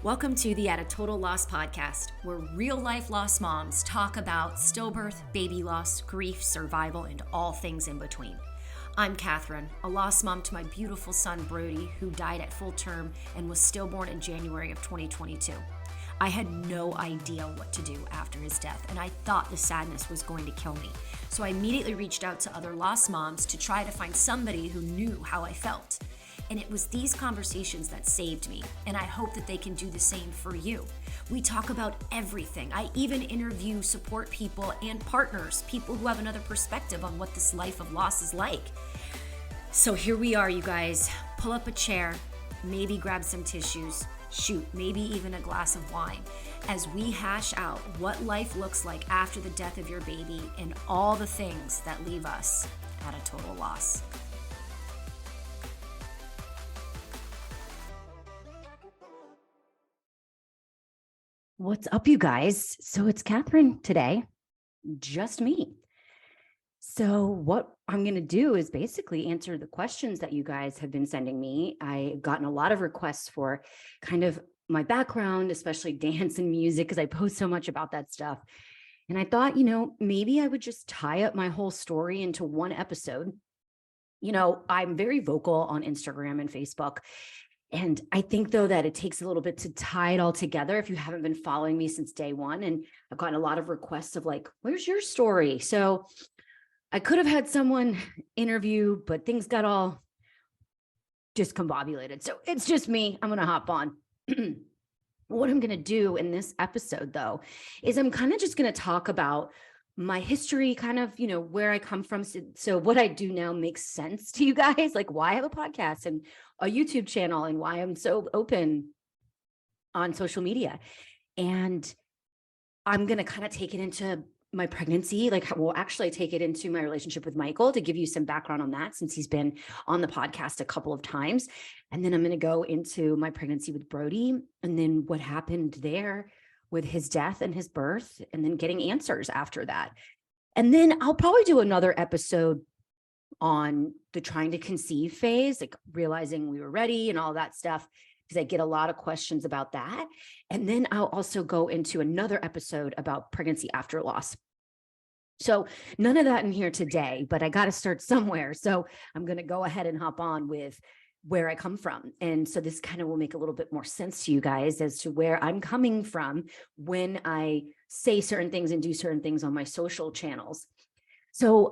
Welcome to the At a Total Loss podcast, where real life loss moms talk about stillbirth, baby loss, grief, survival, and all things in between. I'm Catherine, a lost mom to my beautiful son Brody, who died at full term and was stillborn in January of 2022. I had no idea what to do after his death, and I thought the sadness was going to kill me. So I immediately reached out to other lost moms to try to find somebody who knew how I felt. And it was these conversations that saved me, and I hope that they can do the same for you. We talk about everything. I even interview support people and partners, people who have another perspective on what this life of loss is like. So here we are, you guys. Pull up a chair, maybe grab some tissues, shoot, maybe even a glass of wine, as we hash out what life looks like after the death of your baby and all the things that leave us at a total loss. What's up, you guys? So it's Catherine today, just me. So what I'm going to do is basically answer the questions that you guys have been sending me. I've gotten a lot of requests for kind of my background, especially dance and music, because I post so much about that stuff. And I thought, maybe I would just tie up my whole story into one episode. I'm very vocal on Instagram and Facebook. And I think, though, that it takes a little bit to tie it all together if you haven't been following me since day one. And I've gotten a lot of requests of like, where's your story? So I could have had someone interview, but things got all discombobulated. So it's just me. I'm going to hop on. What I'm going to do in this episode, though, is I'm kind of just going to talk about my history, kind of, where I come from. So what I do now makes sense to you guys, like why I have a podcast and a YouTube channel and why I'm so open on social media. And I'm going to kind of take it into my pregnancy, actually take it into my relationship with Michael to give you some background on that, since he's been on the podcast a couple of times. And then I'm going to go into my pregnancy with Brody and then what happened there with his death and his birth, and then getting answers after that. And then I'll probably do another episode on the trying to conceive phase, like realizing we were ready and all that stuff, because I get a lot of questions about that. And then I'll also go into another episode about pregnancy after loss. So none of that in here today, but I got to start somewhere. So I'm going to go ahead and hop on with where I come from. And so this kind of will make a little bit more sense to you guys as to where I'm coming from when I say certain things and do certain things on my social channels. So,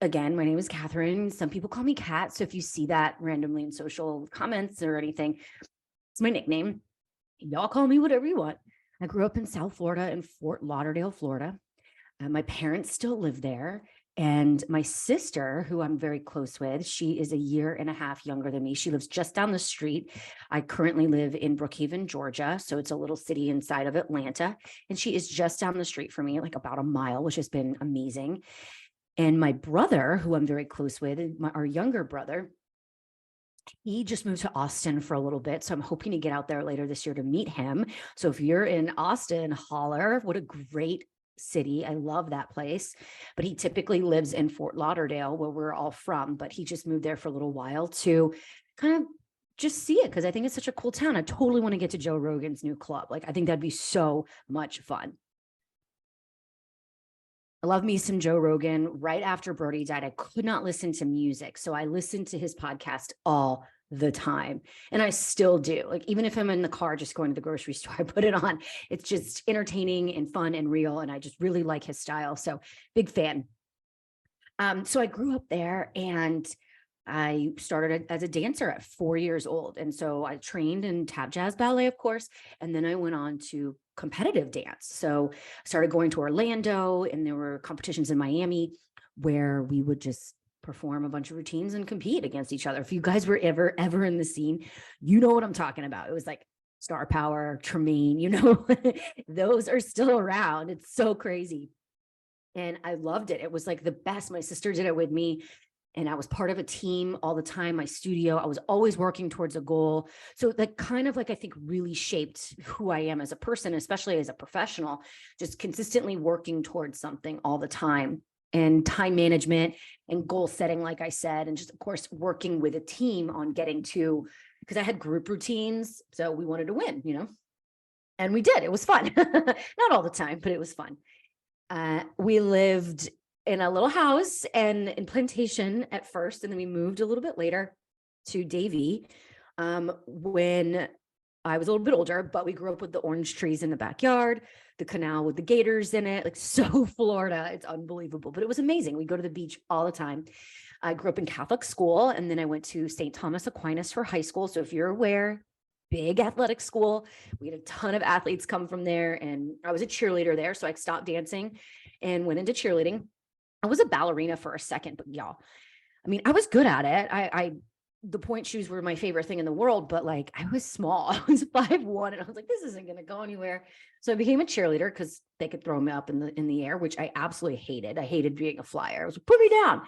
again, my name is Catherine. Some people call me Kat. So if you see that randomly in social comments or anything, it's my nickname. Y'all call me whatever you want. I grew up in South Florida, in Fort Lauderdale, Florida. My parents still live there. And my sister, who I'm very close with, she is a year and a half younger than me. She lives just down the street. I currently live in Brookhaven, Georgia. So it's a little city inside of Atlanta. And she is just down the street from me, like about a mile, which has been amazing. And my brother, who I'm very close with, our younger brother, he just moved to Austin for a little bit. So I'm hoping to get out there later this year to meet him. So if you're in Austin, holler. What a great city. I love that place. But he typically lives in Fort Lauderdale, where we're all from. But he just moved there for a little while to kind of just see it, because I think it's such a cool town. I totally want to get to Joe Rogan's new club. I think that'd be so much fun. I love me some Joe Rogan. Right after Brody died, I could not listen to music. So I listened to his podcast all the time. And I still do. Even if I'm in the car, just going to the grocery store, I put it on. It's just entertaining and fun and real. And I just really like his style. So big fan. So I grew up there, and I started as a dancer at 4 years old. And so I trained in tap jazz ballet, of course. And then I went on to competitive dance. So I started going to Orlando, and there were competitions in Miami where we would just perform a bunch of routines and compete against each other. If you guys were ever in the scene, you know what I'm talking about. It was like Star Power, Tremaine, those are still around. It's so crazy. And I loved it. It was like the best. My sister did it with me, and I was part of a team all the time. My studio, I was always working towards a goal. So that kind of I think really shaped who I am as a person, especially as a professional, just consistently working towards something all the time. And time management and goal setting, like I said, and just, of course, working with a team on getting to because I had group routines. So we wanted to win, and we did. It was fun. Not all the time, but it was fun. We lived in a little house and in Plantation at first, and then we moved a little bit later to Davie when I was a little bit older, but we grew up with the orange trees in the backyard, the canal with the gators in it, like so Florida. It's unbelievable, but it was amazing. We go to the beach all the time. I grew up in Catholic school, and then I went to St. Thomas Aquinas for high school. So if you're aware, big athletic school. We had a ton of athletes come from there, and I was a cheerleader there. So I stopped dancing and went into cheerleading. I was a ballerina for a second, but y'all, I mean, I was good at it. The point shoes were my favorite thing in the world, but like I was small. I was 5'1", and I was like, this isn't going to go anywhere. So I became a cheerleader because they could throw me up in the air, which I absolutely hated. I hated being a flyer. I was like, put me down.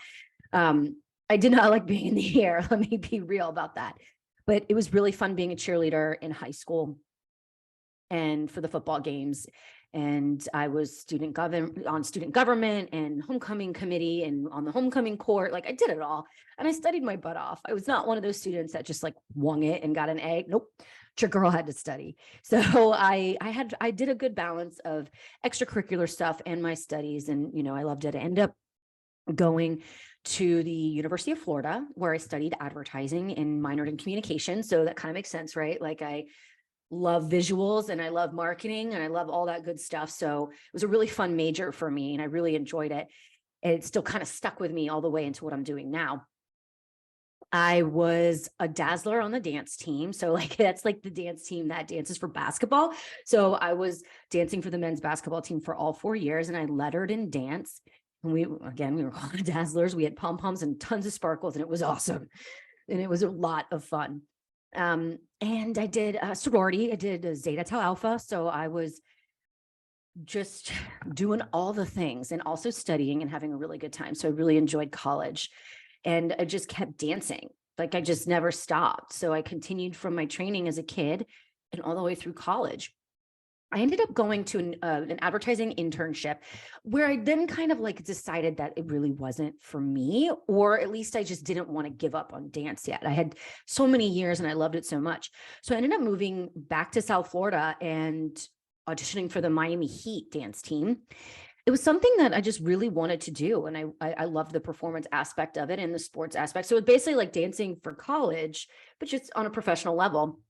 I did not like being in the air. Let me be real about that. But it was really fun being a cheerleader in high school and for the football games. And I was on student government and homecoming committee and on the homecoming court. Like I did it all. And I studied my butt off. I was not one of those students that just like wung it and got an A. Nope. Your girl had to study. So I did a good balance of extracurricular stuff and my studies. And, I loved it. I ended up going to the University of Florida, where I studied advertising and minored in communication. So that kind of makes sense, right? Like I love visuals and I love marketing and I love all that good stuff. So it was a really fun major for me and I really enjoyed it. And it still kind of stuck with me all the way into what I'm doing now. I was a dazzler on the dance team. So like, that's like the dance team that dances for basketball. So I was dancing for the men's basketball team for all 4 years, and I lettered in dance. And we were called dazzlers. We had pom-poms and tons of sparkles, and it was awesome. And it was a lot of fun. And I did a sorority. I did a Zeta Tau Alpha. So I was just doing all the things and also studying and having a really good time. So I really enjoyed college, and I just kept dancing. Like I just never stopped. So I continued from my training as a kid and all the way through college. I ended up going to an advertising internship where I then kind of like decided that it really wasn't for me, or at least I just didn't want to give up on dance yet. I had so many years and I loved it so much. So I ended up moving back to South Florida and auditioning for the Miami Heat dance team. It was something that I just really wanted to do. And I loved the performance aspect of it and the sports aspect. So it was basically like dancing for college, but just on a professional level.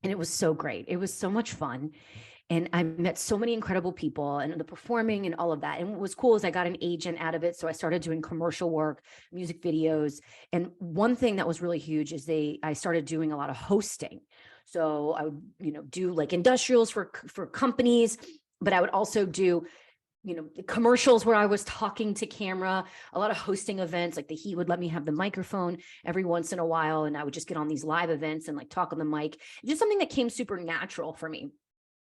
And it was so great. It was so much fun. And I met so many incredible people and the performing and all of that. And what was cool is I got an agent out of it. So I started doing commercial work, music videos. And one thing that was really huge is I started doing a lot of hosting. So I would, do like industrials for companies, but I would also do, commercials where I was talking to camera, a lot of hosting events. Like the Heat would let me have the microphone every once in a while. And I would just get on these live events and like talk on the mic. Just something that came super natural for me.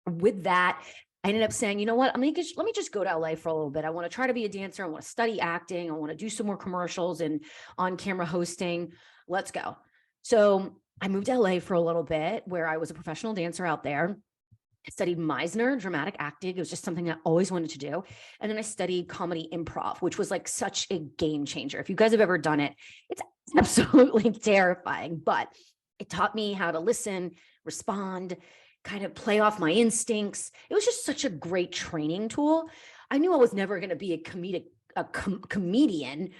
With that, I ended up saying, you know what, let me just go to LA for a little bit. I want to try to be a dancer. I want to study acting. I want to do some more commercials and on-camera hosting. Let's go. So I moved to LA for a little bit, where I was a professional dancer out there. I studied Meisner dramatic acting. It was just something I always wanted to do. And then I studied comedy improv, which was like such a game changer. If you guys have ever done it, it's absolutely terrifying, but it taught me how to listen, respond, kind of play off my instincts. It was just such a great training tool. I knew I was never going to be a comedian,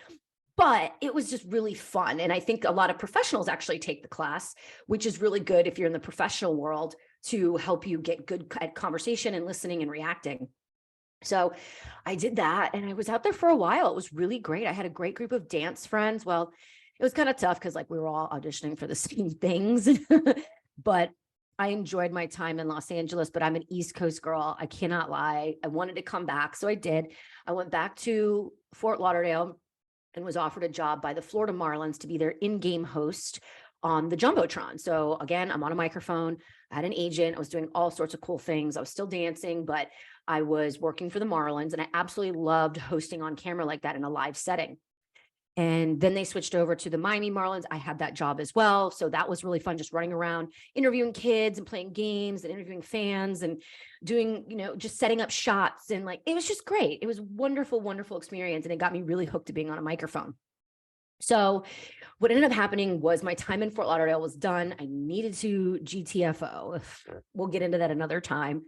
but it was just really fun. And I think a lot of professionals actually take the class, which is really good if you're in the professional world, to help you get good at conversation and listening and reacting. So I did that, and I was out there for a while. It was really great. I had a great group of dance friends. Well, it was kind of tough because like we were all auditioning for the same things, but I enjoyed my time in Los Angeles. But I'm an East Coast girl. I cannot lie. I wanted to come back. So I did. I went back to Fort Lauderdale and was offered a job by the Florida Marlins to be their in-game host on the Jumbotron. So again, I'm on a microphone. I had an agent. I was doing all sorts of cool things. I was still dancing, but I was working for the Marlins, and I absolutely loved hosting on camera like that in a live setting. And then they switched over to the Miami Marlins. I had that job as well. So that was really fun, just running around, interviewing kids and playing games and interviewing fans and doing, just setting up shots. And like, it was just great. It was a wonderful, wonderful experience. And it got me really hooked to being on a microphone. So what ended up happening was my time in Fort Lauderdale was done. I needed to GTFO. We'll get into that another time.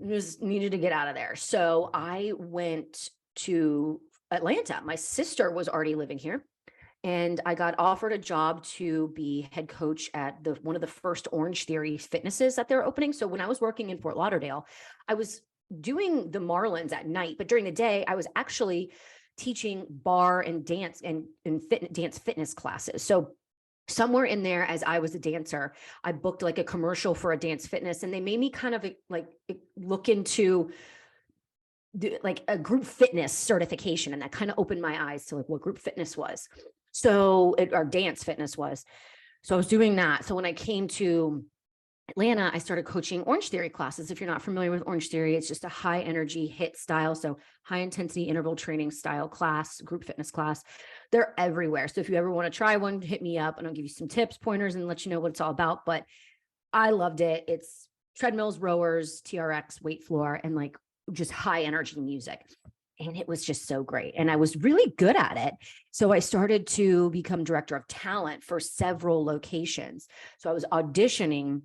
Just needed to get out of there. So I went to Atlanta. My sister was already living here, and I got offered a job to be head coach at one of the first Orange Theory fitnesses that they're opening. So when I was working in Fort Lauderdale, I was doing the Marlins at night, but during the day, I was actually teaching bar and dance and dance fitness classes. So somewhere in there, as I was a dancer, I booked like a commercial for a dance fitness, and they made me kind of like look into like a group fitness certification. And that kind of opened my eyes to like what group fitness was. So or dance fitness was. So I was doing that. So when I came to Atlanta, I started coaching Orange Theory classes. If you're not familiar with Orange Theory, it's just a high energy HIIT style. So high intensity interval training style class, group fitness class. They're everywhere. So if you ever want to try one, hit me up and I'll give you some tips, pointers, and let you know what it's all about. But I loved it. It's treadmills, rowers, TRX, weight floor, and like just high energy music. And it was just so great. And I was really good at it. So I started to become director of talent for several locations. So I was auditioning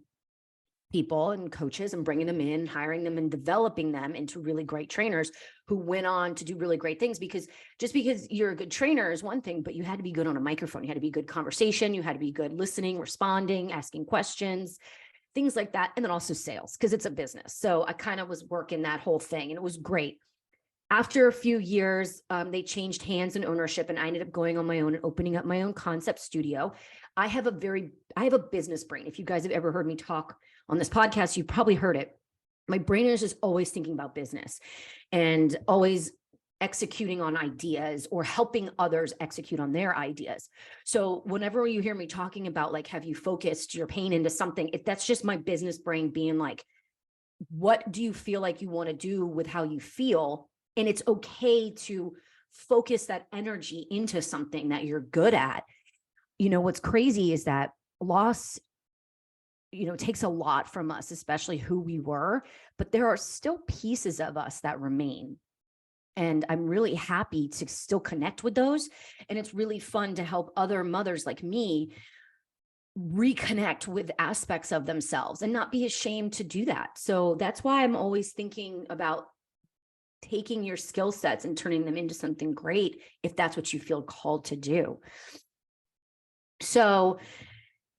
people and coaches and bringing them in, hiring them and developing them into really great trainers who went on to do really great things. Because just because you're a good trainer is one thing, but you had to be good on a microphone. You had to be good conversation. You had to be good listening, responding, asking questions, things like that. And then also sales, because it's a business. So I kind of was working that whole thing, and it was great. After a few years, they changed hands and ownership, and I ended up going on my own and opening up my own concept studio. I have a business brain. If you guys have ever heard me talk on this podcast, you've probably heard it. My brain is just always thinking about business and always executing on ideas or helping others execute on their ideas. So whenever you hear me talking about like, have you focused your pain into something, that's just my business brain being like, what do you feel like you want to do with how you feel? And it's okay to focus that energy into something that you're good at. You know, what's crazy is that loss, takes a lot from us, especially who we were, but there are still pieces of us that remain. And I'm really happy to still connect with those. And it's really fun to help other mothers like me reconnect with aspects of themselves and not be ashamed to do that. So that's why I'm always thinking about taking your skill sets and turning them into something great, if that's what you feel called to do. So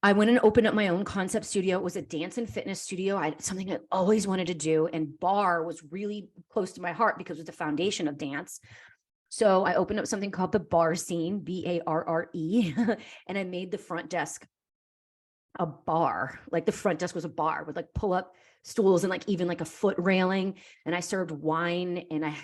I went and opened up my own concept studio. It was a dance and fitness studio. Something I always wanted to do. And bar was really close to my heart because it was the foundation of dance. So I opened up something called the Bar Scene, BARRE, and I made the front desk a bar. Like the front desk was a bar with like pull up stools and like even like a foot railing. And I served wine, and I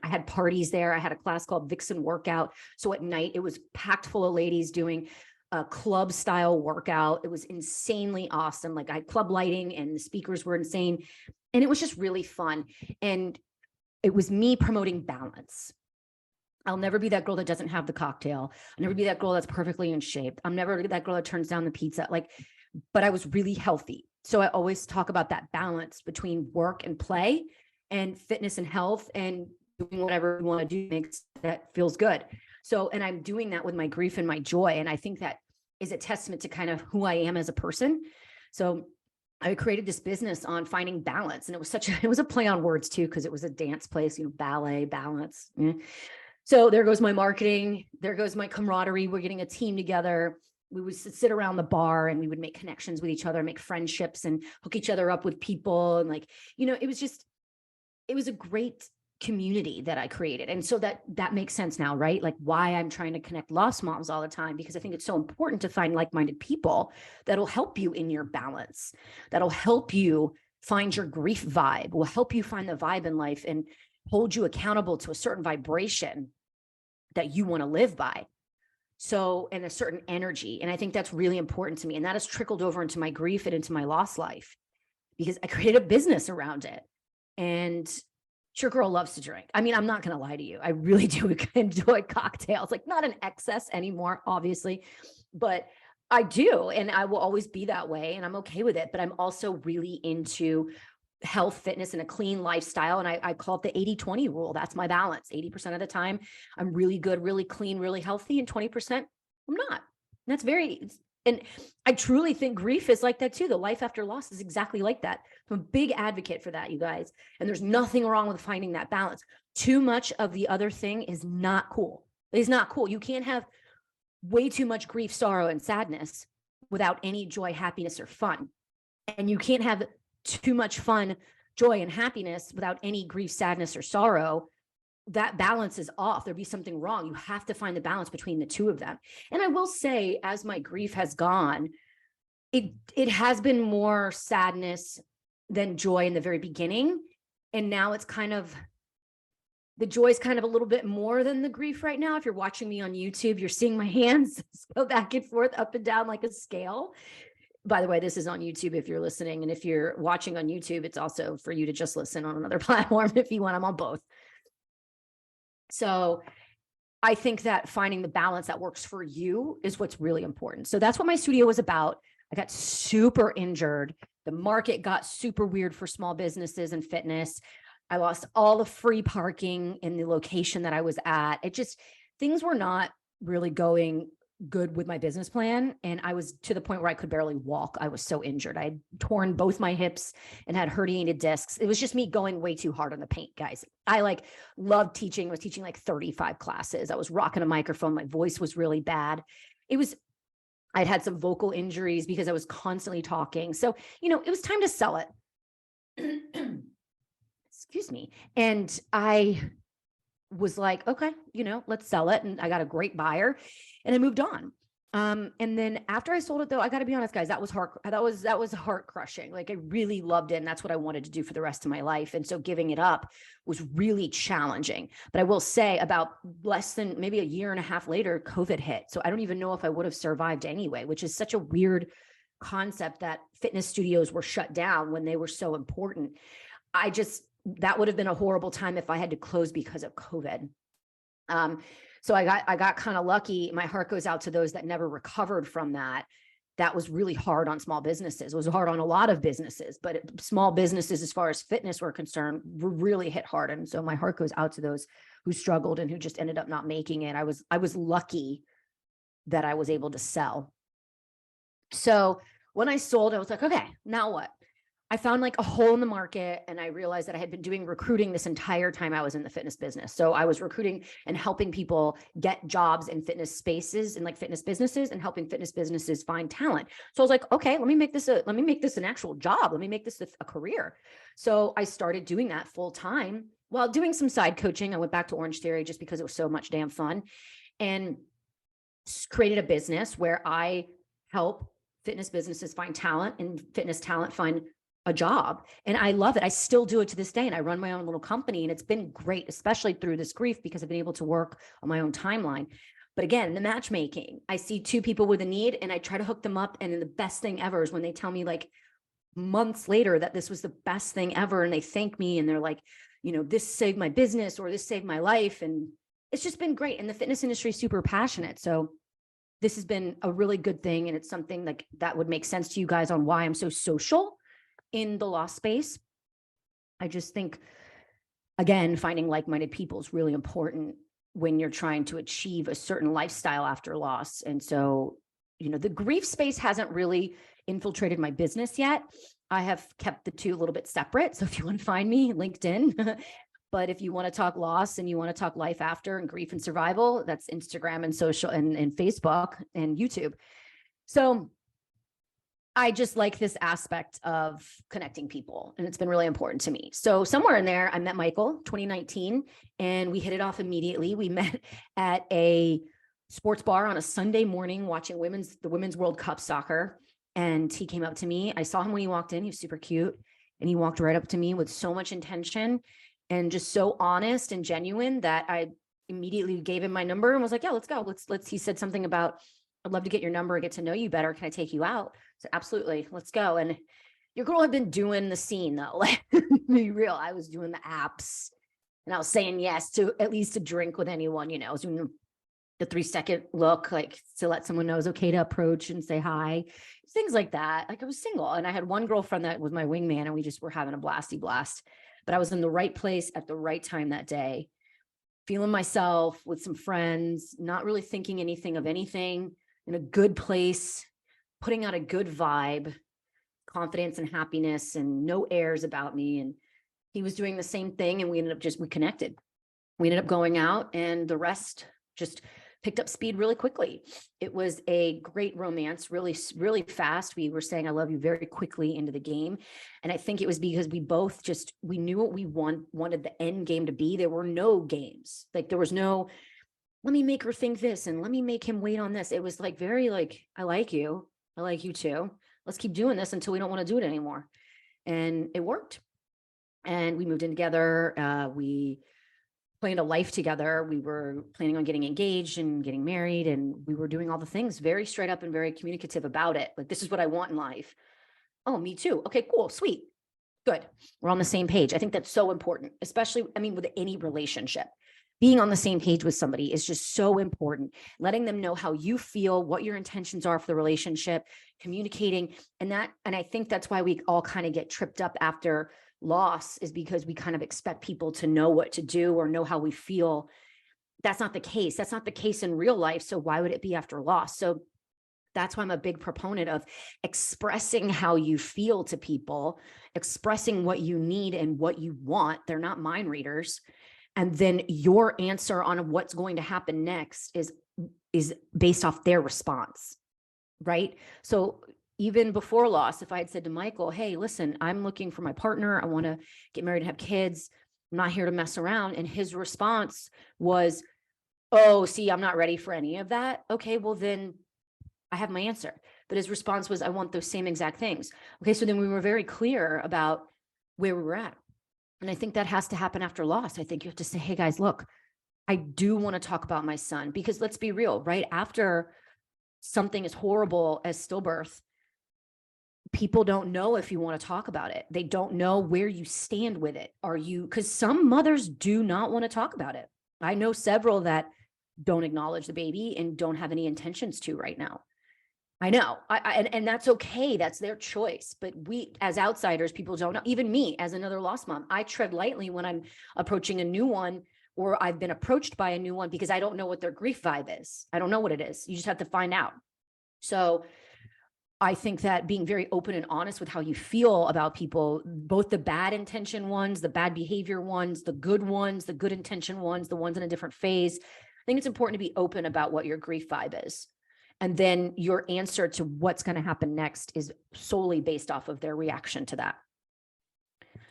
had parties there. I had a class called Vixen Workout. So at night it was packed full of ladies doing a club style workout. It was insanely awesome. Like I had club lighting and the speakers were insane. And it was just really fun. And it was me promoting balance. I'll never be that girl that doesn't have the cocktail. I'll never be that girl that's perfectly in shape. I'm never that girl that turns down the pizza. But I was really healthy. So I always talk about that balance between work and play and fitness and health, and doing whatever you want to do makes that feels good. So, and I'm doing that with my grief and my joy. And I think that is a testament to kind of who I am as a person. So I created this business on finding balance. And it was a play on words too, because it was a dance place, ballet, balance. Yeah. So there goes my marketing. There goes my camaraderie. We're getting a team together. We would sit around the bar and we would make connections with each other, make friendships and hook each other up with people. And it was a great community that I created. And so that makes sense now, right? Like why I'm trying to connect lost moms all the time, because I think it's so important to find like-minded people that'll help you in your balance, that'll help you find your grief vibe, will help you find the vibe in life and hold you accountable to a certain vibration that you want to live by. So, and a certain energy. And I think that's really important to me. And that has trickled over into my grief and into my lost life, because I created a business around it. And your girl loves to drink. I mean, I'm not going to lie to you. I really do enjoy cocktails, like not in excess anymore, obviously, but I do. And I will always be that way. And I'm okay with it. But I'm also really into health, fitness, and a clean lifestyle. And I call it the 80-20 rule. That's my balance. 80% of the time, I'm really good, really clean, really healthy. And 20%, I'm not. And that's and I truly think grief is like that too. The life after loss is exactly like that. I'm a big advocate for that, you guys. And there's nothing wrong with finding that balance. Too much of the other thing is not cool. It's not cool. You can't have way too much grief, sorrow, and sadness without any joy, happiness, or fun. And you can't have too much fun, joy, and happiness without any grief, sadness, or sorrow. That balance is off. There'd be something wrong. You have to find the balance between the two of them. And I will say, as my grief has gone, it has been more sadness than joy in the very beginning. And now it's kind of, the joy is kind of a little bit more than the grief right now. If you're watching me on YouTube, you're seeing my hands go back and forth, up and down like a scale. By the way, this is on YouTube if you're listening. And if you're watching on YouTube, it's also for you to just listen on another platform if you want. I'm on both. So I think that finding the balance that works for you is what's really important. So that's what my studio was about. I got super injured. The market got super weird for small businesses and fitness. I lost all the free parking in the location that I was at. Things were not really going good with my business plan. And I was to the point where I could barely walk. I was so injured. I had torn both my hips and had herniated discs. It was just me going way too hard on the paint, guys. I loved teaching. I was teaching 35 classes. I was rocking a microphone. My voice was really bad. I'd had some vocal injuries because I was constantly talking. So, it was time to sell it. Excuse me. And I was like, okay, let's sell it. And I got a great buyer and I moved on. And then after I sold it though, I got to be honest, guys, that was heart crushing. I really loved it. And that's what I wanted to do for the rest of my life. And so giving it up was really challenging. But I will say about less than maybe a year and a half later, COVID hit. So I don't even know if I would have survived anyway, which is such a weird concept that fitness studios were shut down when they were so important. That would have been a horrible time if I had to close because of COVID. So I got kind of lucky. My heart goes out to those that never recovered from that. That was really hard on small businesses. It was hard on a lot of businesses, but small businesses, as far as fitness were concerned, were really hit hard. And so my heart goes out to those who struggled and who just ended up not making it. I was lucky that I was able to sell. So when I sold, I was like, okay, now what? I found a hole in the market, and I realized that I had been doing recruiting this entire time I was in the fitness business. So I was recruiting and helping people get jobs in fitness spaces and fitness businesses, and helping fitness businesses find talent. So I was like, okay, let me make this an actual job. Let me make this a career. So I started doing that full time while doing some side coaching. I went back to Orange Theory just because it was so much damn fun, and created a business where I help fitness businesses find talent and fitness talent find a job. And I love it. I still do it to this day. And I run my own little company, and it's been great, especially through this grief, because I've been able to work on my own timeline. But again, the matchmaking, I see two people with a need and I try to hook them up. And then the best thing ever is when they tell me months later that this was the best thing ever. And they thank me and they're like, this saved my business or this saved my life. And it's just been great. And the fitness industry is super passionate. So this has been a really good thing. And it's something that would make sense to you guys on why I'm so social in the loss space. I just think, again, finding like-minded people is really important when you're trying to achieve a certain lifestyle after loss. And so, the grief space hasn't really infiltrated my business yet. I have kept the two a little bit separate. So if you want to find me, LinkedIn. But if you want to talk loss and you want to talk life after and grief and survival, that's Instagram and social and Facebook and YouTube. So I just like this aspect of connecting people, and it's been really important to me. So somewhere in there, I met Michael 2019, and we hit it off immediately. We met at a sports bar on a Sunday morning watching the Women's World Cup soccer. And he came up to me. I saw him when he walked in. He was super cute. And he walked right up to me with so much intention and just so honest and genuine that I immediately gave him my number and was like, yeah, let's go. He said something about, I'd love to get your number and get to know you better. Can I take you out? So absolutely, let's go. And your girl had been doing the scene though. To be real, I was doing the apps and I was saying yes to at least a drink with anyone, I was doing the 3-second look, like to let someone know it's okay to approach and say hi, things like that. Like I was single and I had one girlfriend that was my wingman and we just were having a blasty blast, but I was in the right place at the right time that day, feeling myself with some friends, not really thinking anything of anything, in a good place, putting out a good vibe, confidence and happiness and no airs about me. And he was doing the same thing. And we ended up we connected. We ended up going out and the rest just picked up speed really quickly. It was a great romance, really, really fast. We were saying, I love you very quickly into the game. And I think it was because we both we knew what we wanted the end game to be. There were no games. Like there was no, let me make her think this and let me make him wait on this. It was like very like, I like you. I like you too. Let's keep doing this until we don't want to do it anymore. And it worked. And we moved in together. We planned a life together. We were planning on getting engaged and getting married. And we were doing all the things very straight up and very communicative about it. Like, this is what I want in life. Oh, me too. Okay, cool. Sweet. Good. We're on the same page. I think that's so important, especially, I mean, with any relationship. Being on the same page with somebody is just so important. Letting them know how you feel, what your intentions are for the relationship, communicating. And I think that's why we all kind of get tripped up after loss, is because we kind of expect people to know what to do or know how we feel. That's not the case. That's not the case in real life. So why would it be after loss? So that's why I'm a big proponent of expressing how you feel to people, expressing what you need and what you want. They're not mind readers. And then your answer on what's going to happen next is based off their response, right? So even before loss, if I had said to Michael, hey, listen, I'm looking for my partner. I want to get married and have kids. I'm not here to mess around. And his response was, oh, see, I'm not ready for any of that. Okay, well then I have my answer. But his response was, I want those same exact things. Okay, so then we were very clear about where we were at. And I think that has to happen after loss. I think you have to say, hey guys, look, I do want to talk about my son, because let's be real, right? After something as horrible as stillbirth, people don't know if you want to talk about it. They don't know where you stand with it. Because some mothers do not want to talk about it. I know several that don't acknowledge the baby and don't have any intentions to right now. I know, and that's okay. That's their choice. But we, as outsiders, people don't know. Even me, as another lost mom, I tread lightly when I'm approaching a new one, or I've been approached by a new one, because I don't know what their grief vibe is. I don't know what it is. You just have to find out. So I think that being very open and honest with how you feel about people, both the bad intention ones, the bad behavior ones, the good intention ones, the ones in a different phase. I think it's important to be open about what your grief vibe is. And then your answer to what's going to happen next is solely based off of their reaction to that.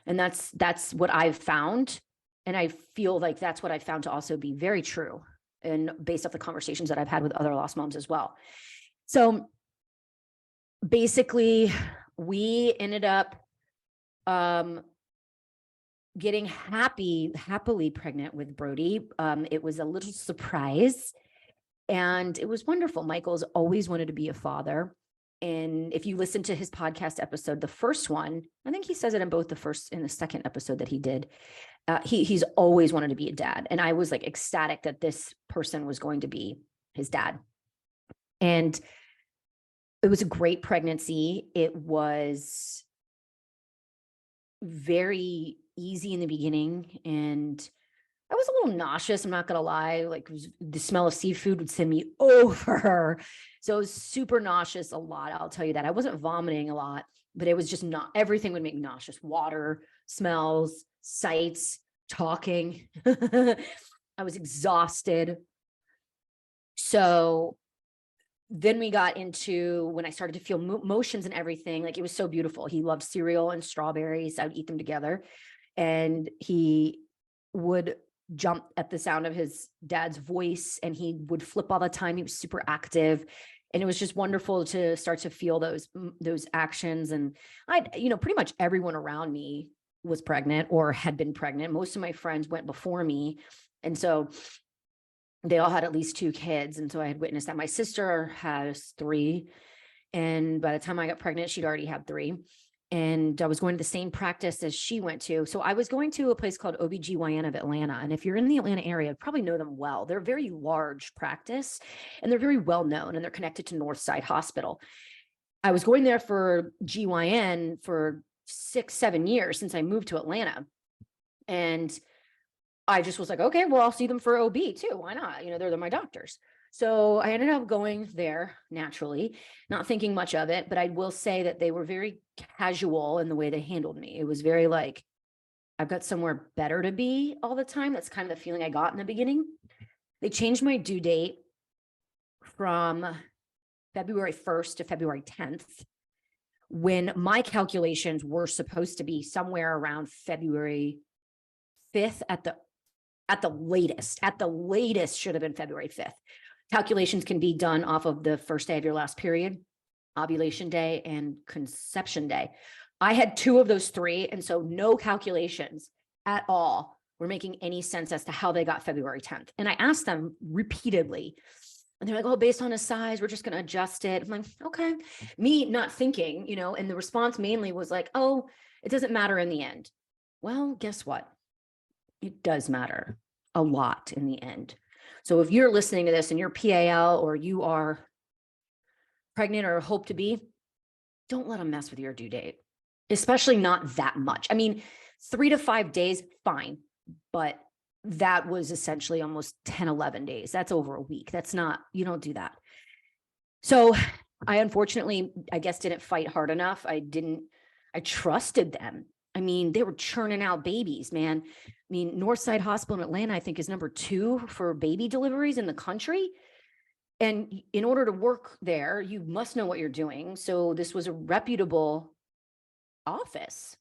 And that's what I've found. And I feel like that's what I found to also be very true, and based off the conversations that I've had with other lost moms as well. So basically, we ended up getting happily pregnant with Brody. It was a little surprise. And it was wonderful. Michael's always wanted to be a father. And if you listen to his podcast episode, the first one, I think he says it in both the first and the second episode that he did, he's always wanted to be a dad. And I was like ecstatic that this person was going to be his dad. And it was a great pregnancy. It was very easy in the beginning, and I was a little nauseous. I'm not going to lie. Like, the smell of seafood would send me over. So it was super nauseous a lot. I'll tell you that. I wasn't vomiting a lot, but it was just not, everything would make me nauseous. Water, smells, sights, talking. I was exhausted. So then we got into when I started to feel motions and everything. Like, it was so beautiful. He loved cereal and strawberries. I would eat them together. And he would jump at the sound of his dad's voice, and he would flip all the time. He was super active, and it was just wonderful to start to feel those actions. And pretty much everyone around me was pregnant or had been pregnant. Most of my friends went before me, and so they all had at least 2 kids. And so I had witnessed that. My sister has 3, and by the time I got pregnant, she'd already had 3. and I was going to the same practice as she went to. So I was going to a place called OBGYN of Atlanta. And if you're in the Atlanta area, you probably know them well. They're a very large practice and they're very well known, and they're connected to Northside Hospital. I was going there for GYN for 6-7 years since I moved to Atlanta. And I just was like, okay, well, I'll see them for OB too. Why not? They're my doctors. So I ended up going there naturally, not thinking much of it, but I will say that they were very casual in the way they handled me. It was very like, I've got somewhere better to be all the time. That's kind of the feeling I got in the beginning. They changed my due date from February 1st to February 10th, when my calculations were supposed to be somewhere around February 5th at the latest should have been February 5th. Calculations can be done off of the first day of your last period, ovulation day, and conception day. I had 2 of those 3, and so no calculations at all were making any sense as to how they got February 10th. And I asked them repeatedly, and they're like, oh, based on his size, we're just going to adjust it. I'm like, okay. Me not thinking, and the response mainly was like, oh, it doesn't matter in the end. Well, guess what? It does matter a lot in the end. So if you're listening to this and you're PAL or you are pregnant or hope to be, don't let them mess with your due date, especially not that much. I mean, 3 to 5 days, fine. But that was essentially almost 10, 11 days. That's over a week. That's not, you don't do that. So I unfortunately, I guess, didn't fight hard enough. I trusted them. I mean, they were churning out babies, man. I mean, Northside Hospital in Atlanta, I think, is number 2 for baby deliveries in the country. And in order to work there, you must know what you're doing. So this was a reputable office.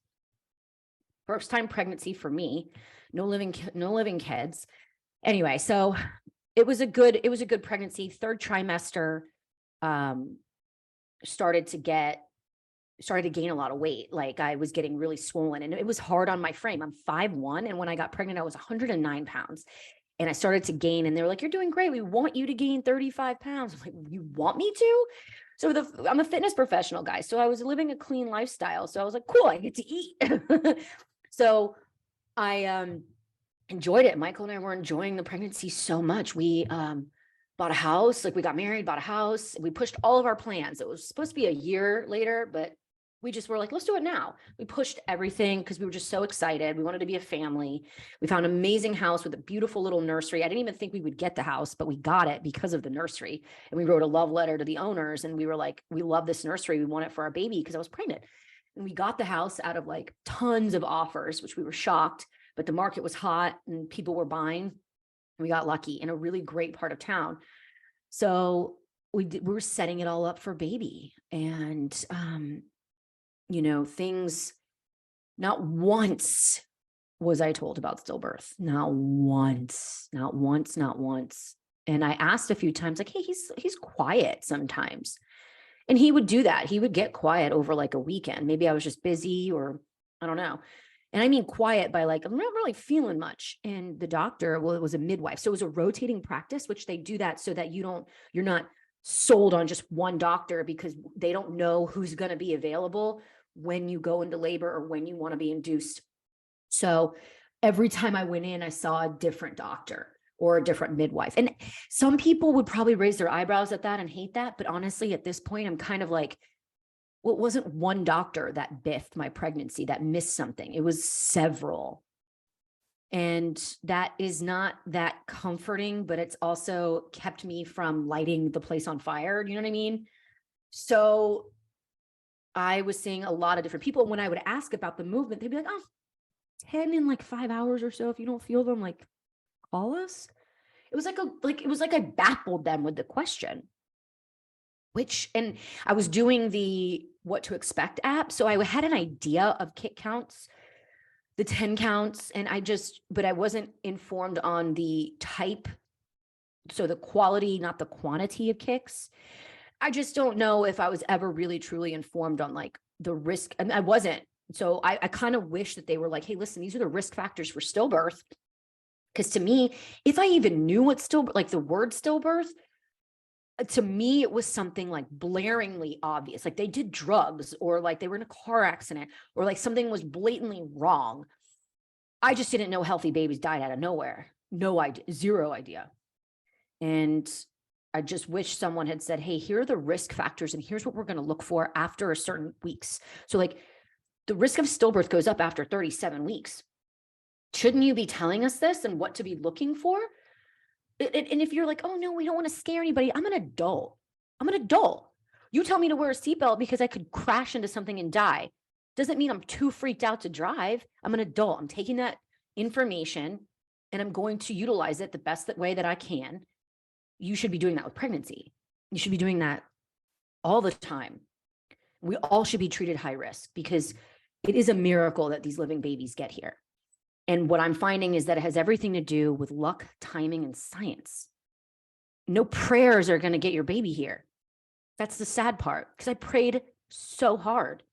First time pregnancy for me, no living kids. Anyway, so it was a good pregnancy. 3rd trimester, started to gain a lot of weight. Like I was getting really swollen, and it was hard on my frame. I'm 5'1", and when I got pregnant, I was 109 pounds. And I started to gain, and they're like, you're doing great. We want you to gain 35 pounds. I'm like, you want me to? So I'm a fitness professional, guys. So I was living a clean lifestyle. So I was like, cool, I get to eat. So I enjoyed it. Michael and I were enjoying the pregnancy so much. We bought a house, like we got married, bought a house. We pushed all of our plans. It was supposed to be a year later, but we just were like, let's do it now. We pushed everything because we were just so excited. We wanted to be a family. We found an amazing house with a beautiful little nursery. I didn't even think we would get the house, but we got it because of the nursery. And we wrote a love letter to the owners, and we were like, we love this nursery. We want it for our baby, because I was pregnant. And we got the house out of like tons of offers, which we were shocked, but the market was hot and people were buying. And we got lucky in a really great part of town. So we were setting it all up for baby. And, things, not once was I told about stillbirth. Not once. And I asked a few times, like, hey, he's quiet sometimes. And he would do that. He would get quiet over like a weekend. Maybe I was just busy, or I don't know. And I mean quiet by like, I'm not really feeling much. And the doctor, well, it was a midwife. So it was a rotating practice, which they do that so that you're not sold on just one doctor, because they don't know who's going to be available when you go into labor or when you want to be induced. So every time I went in, I saw a different doctor or a different midwife. And some people would probably raise their eyebrows at that and hate that. But honestly, at this point, I'm kind of like, well, it wasn't one doctor that biffed my pregnancy, that missed something. It was several. And that is not that comforting, but it's also kept me from lighting the place on fire. You know what I mean? So I was seeing a lot of different people. When I would ask about the movement, they'd be like, oh, 10 in like 5 hours or so. If you don't feel them, like, call us. It was like I baffled them with the question. And I was doing the What to Expect app. So I had an idea of kick counts, the 10 counts, and but I wasn't informed on the type. So the quality, not the quantity of kicks. I just don't know if I was ever really truly informed on like the risk. And I wasn't. So I kind of wish that they were like, hey, listen, these are the risk factors for stillbirth. Because to me, if I even knew what the word stillbirth, to me, it was something like blaringly obvious, like they did drugs, or like they were in a car accident, or like something was blatantly wrong. I just didn't know healthy babies died out of nowhere. No idea, zero idea. And I just wish someone had said, hey, here are the risk factors and here's what we're going to look for after a certain weeks. So like the risk of stillbirth goes up after 37 weeks. Shouldn't you be telling us this and what to be looking for? And if you're like, oh no, we don't want to scare anybody. I'm an adult. You tell me to wear a seatbelt because I could crash into something and die. Doesn't mean I'm too freaked out to drive. I'm an adult. I'm taking that information and I'm going to utilize it the best way that I can. You should be doing that with pregnancy. You should be doing that all the time. We all should be treated high risk because it is a miracle that these living babies get here. And what I'm finding is that it has everything to do with luck, timing, and science. No prayers are going to get your baby here. That's the sad part, because I prayed so hard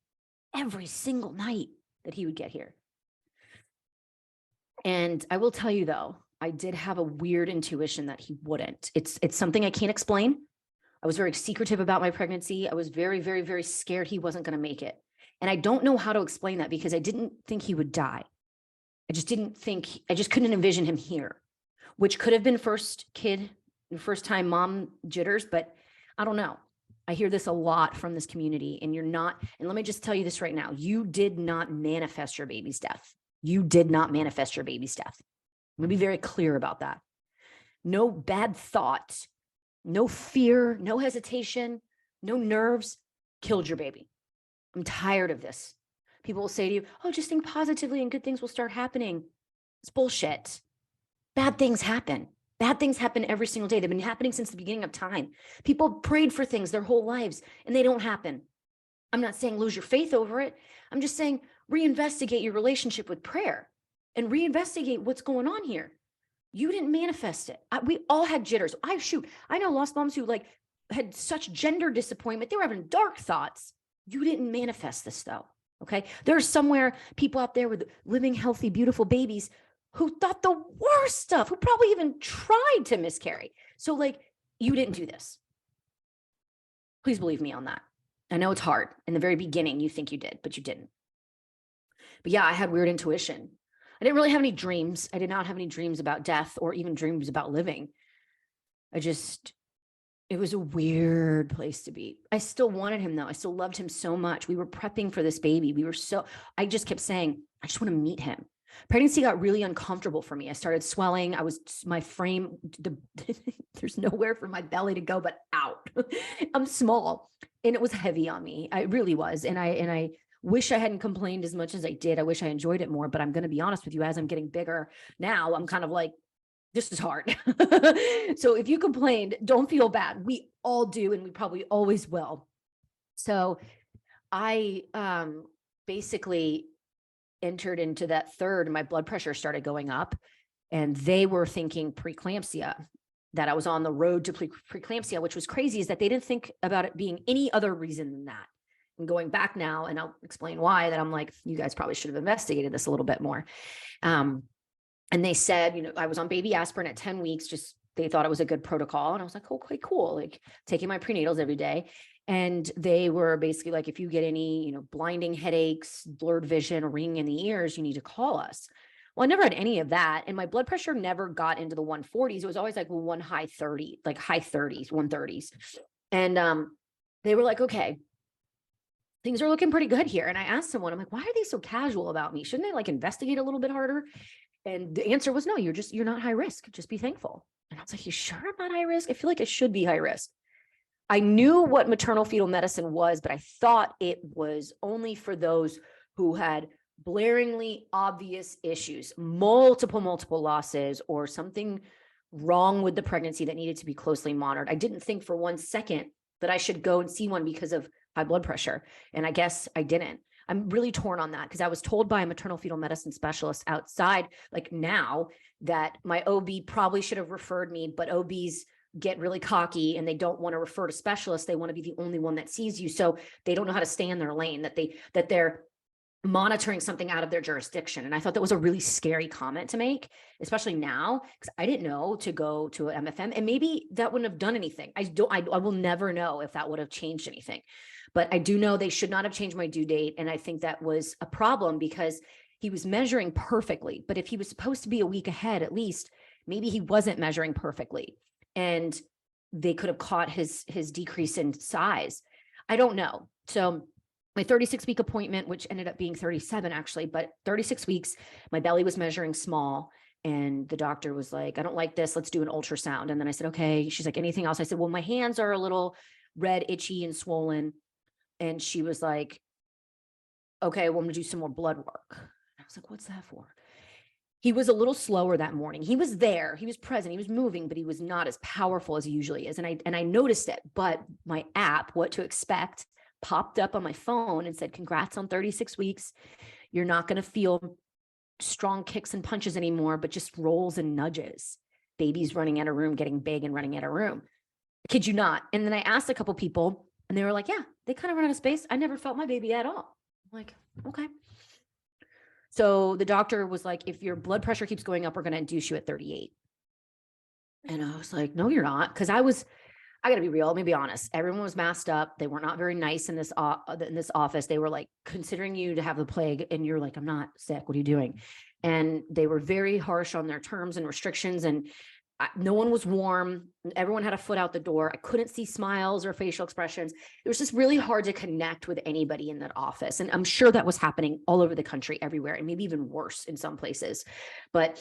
every single night that he would get here. And I will tell you though, I did have a weird intuition that he wouldn't. It's something I can't explain. I was very secretive about my pregnancy. I was very, very, very scared he wasn't going to make it. And I don't know how to explain that because I didn't think he would die. I just couldn't envision him here, which could have been first time mom jitters, but I don't know. I hear this a lot from this community, and and let me just tell you this right now. You did not manifest your baby's death. You did not manifest your baby's death. I'm going to be very clear about that. No bad thought, no fear, no hesitation, no nerves killed your baby. I'm tired of this. People will say to you, oh, just think positively and good things will start happening. It's bullshit. Bad things happen. Bad things happen every single day. They've been happening since the beginning of time. People prayed for things their whole lives and they don't happen. I'm not saying lose your faith over it. I'm just saying reinvestigate your relationship with prayer and reinvestigate what's going on here. You didn't manifest it. We all had jitters. I know lost moms who like had such gender disappointment. They were having dark thoughts. You didn't manifest this though. Okay. There's somewhere people out there with living healthy, beautiful babies who thought the worst stuff, who probably even tried to miscarry. So like, you didn't do this. Please believe me on that. I know it's hard. In the very beginning, you think you did, but you didn't. But yeah, I had weird intuition. I didn't really have any dreams. I did not have any dreams about death or even dreams about living. It was a weird place to be. I still wanted him though. I still loved him so much. We were prepping for this baby. I just kept saying, I just want to meet him. Pregnancy got really uncomfortable for me. I started swelling. My frame, there's nowhere for my belly to go but out. I'm small and it was heavy on me. I really was. And I wish I hadn't complained as much as I did. I wish I enjoyed it more, but I'm going to be honest with you, as I'm getting bigger now, I'm kind of like, this is hard. So if you complained, don't feel bad. We all do, and we probably always will. So I basically entered into that third, and my blood pressure started going up, and they were thinking preeclampsia, that I was on the road to preeclampsia, which was crazy, is that they didn't think about it being any other reason than that. And going back now, and I'll explain why, that I'm like, you guys probably should have investigated this a little bit more. And they said, I was on baby aspirin at 10 weeks, they thought it was a good protocol. And I was like, okay, cool. Like taking my prenatals every day. And they were basically like, if you get any, blinding headaches, blurred vision, ringing in the ears, you need to call us. Well, I never had any of that. And my blood pressure never got into the 140s. It was always like high 30s, 130s. And they were like, okay, things are looking pretty good here. And I asked someone, I'm like, why are they so casual about me? Shouldn't they like investigate a little bit harder? And the answer was no, you're not high risk. Just be thankful. And I was like, you sure I'm not high risk? I feel like it should be high risk. I knew what maternal fetal medicine was, but I thought it was only for those who had blaringly obvious issues, multiple losses, or something wrong with the pregnancy that needed to be closely monitored. I didn't think for one second that I should go and see one because of high blood pressure. And I guess I didn't. I'm really torn on that because I was told by a maternal fetal medicine specialist outside, like now, that my OB probably should have referred me, but OBs get really cocky and they don't want to refer to specialists. They want to be the only one that sees you. So they don't know how to stay in their lane, that monitoring something out of their jurisdiction. And I thought that was a really scary comment to make, especially now, because I didn't know to go to an MFM, and maybe that wouldn't have done anything. I will never know if that would have changed anything, but I do know they should not have changed my due date. And I think that was a problem because he was measuring perfectly, but if he was supposed to be a week ahead, at least maybe he wasn't measuring perfectly, and they could have caught his decrease in size. I don't know. So my 36-week appointment, which ended up being 37 actually, but 36 weeks, my belly was measuring small. And the doctor was like, I don't like this. Let's do an ultrasound. And then I said, okay. She's like, anything else? I said, well, my hands are a little red, itchy, and swollen. And she was like, okay, well, I'm gonna do some more blood work. And I was like, what's that for? He was a little slower that morning. He was there, he was present, he was moving, but he was not as powerful as he usually is. And I noticed it, but my app, What to Expect, popped up on my phone and said, congrats on 36 weeks. You're not going to feel strong kicks and punches anymore, but just rolls and nudges. Babies running out of room, getting big and running out of room. I kid you not. And then I asked a couple people and they were like, yeah, they kind of run out of space. I never felt my baby at all. I'm like, okay. So the doctor was like, if your blood pressure keeps going up, we're going to induce you at 38. And I was like, no, you're not. Because I got to be real. Let me be honest. Everyone was masked up. They were not very nice in this office. They were like considering you to have the plague, and you're like, I'm not sick. What are you doing? And they were very harsh on their terms and restrictions. And no one was warm. Everyone had a foot out the door. I couldn't see smiles or facial expressions. It was just really hard to connect with anybody in that office. And I'm sure that was happening all over the country, everywhere, and maybe even worse in some places. But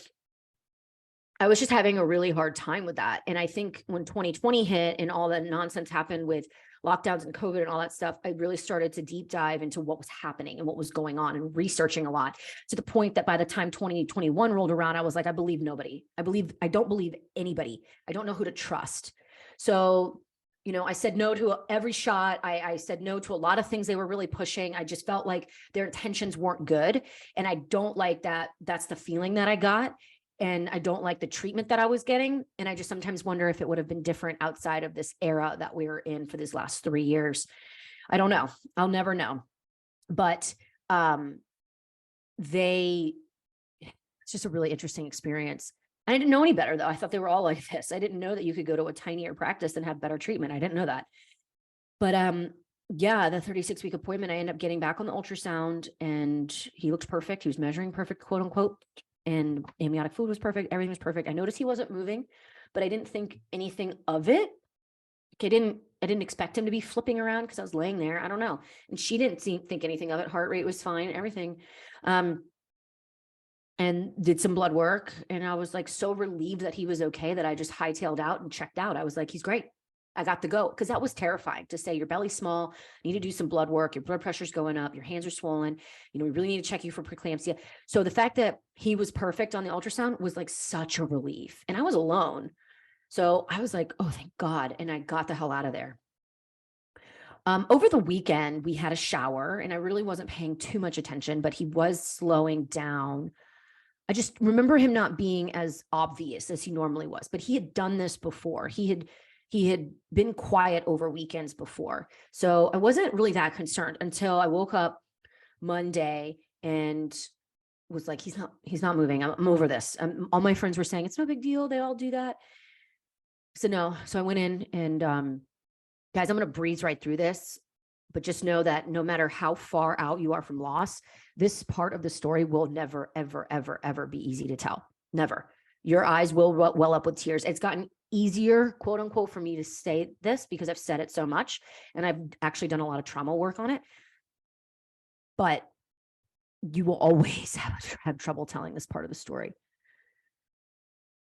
I was just having a really hard time with that. And I think when 2020 hit and all that nonsense happened with lockdowns and COVID and all that stuff, I really started to deep dive into what was happening and what was going on, and researching a lot, to the point that by the time 2021 rolled around, I was like, I believe nobody. I don't believe anybody. I don't know who to trust. So, I said no to every shot. I said no to a lot of things they were really pushing. I just felt like their intentions weren't good. And I don't like that. That's the feeling that I got. And I don't like the treatment that I was getting. And I just sometimes wonder if it would have been different outside of this era that we were in for these last 3 years. I don't know. I'll never know. But it's just a really interesting experience. I didn't know any better, though. I thought they were all like this. I didn't know that you could go to a tinier practice and have better treatment. I didn't know that. But yeah, the 36-week appointment, I ended up getting back on the ultrasound, and he looked perfect. He was measuring perfect, quote unquote. And amniotic fluid was perfect. Everything was perfect. I noticed he wasn't moving, but I didn't think anything of it. I didn't expect him to be flipping around because I was laying there. I don't know. And she didn't think anything of it. Heart rate was fine, everything. And did some blood work. And I was like so relieved that he was okay that I just hightailed out and checked out. I was like, he's great. I got to go. Because that was terrifying to say your belly's small, you need to do some blood work, your blood pressure's going up, your hands are swollen, we really need to check you for preeclampsia. So the fact that he was perfect on the ultrasound was like such a relief. And I was alone. So I was like, oh, thank God. And I got the hell out of there. Over the weekend, we had a shower, and I really wasn't paying too much attention, but he was slowing down. I just remember him not being as obvious as he normally was, but he had done this before. He had been quiet over weekends before. So I wasn't really that concerned until I woke up Monday and was like, he's not moving. I'm over this. All my friends were saying, it's no big deal. They all do that. So no. So I went in and, guys, I'm going to breeze right through this, but just know that no matter how far out you are from loss, this part of the story will never, ever, ever, ever be easy to tell. Never. Your eyes will well up with tears. It's gotten easier, quote unquote, for me to say this because I've said it so much, and I've actually done a lot of trauma work on it. But you will always have trouble telling this part of the story.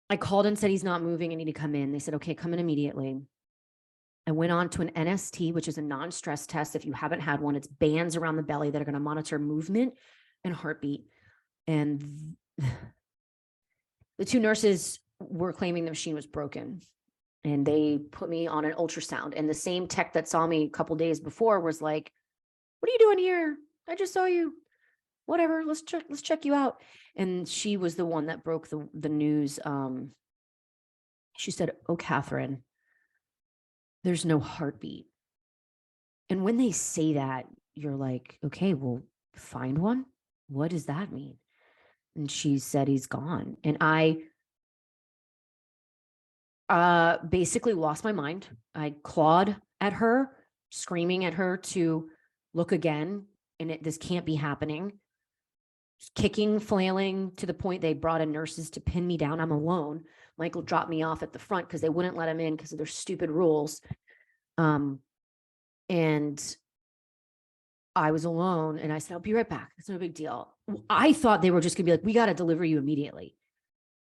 I called and said, he's not moving. I need to come in. They said, okay, come in immediately. I went on to an NST, which is a non-stress test. If you haven't had one, it's bands around the belly that are going to monitor movement and heartbeat. And the two nurses were claiming the machine was broken, and they put me on an ultrasound. And the same tech that saw me a couple days before was like, what are you doing here? I just saw you. Whatever, let's check you out. And she was the one that broke the news. She said, oh, Catherine, there's no heartbeat. And when they say that, you're like, okay, well, find one? What does that mean? And she said, he's gone. And I basically lost my mind. I clawed at her, screaming at her to look again. And this can't be happening. Just kicking, flailing to the point they brought in nurses to pin me down. I'm alone. Michael dropped me off at the front because they wouldn't let him in because of their stupid rules. And I was alone, and I said, I'll be right back. It's no big deal. I thought they were just gonna be like, we got to deliver you immediately.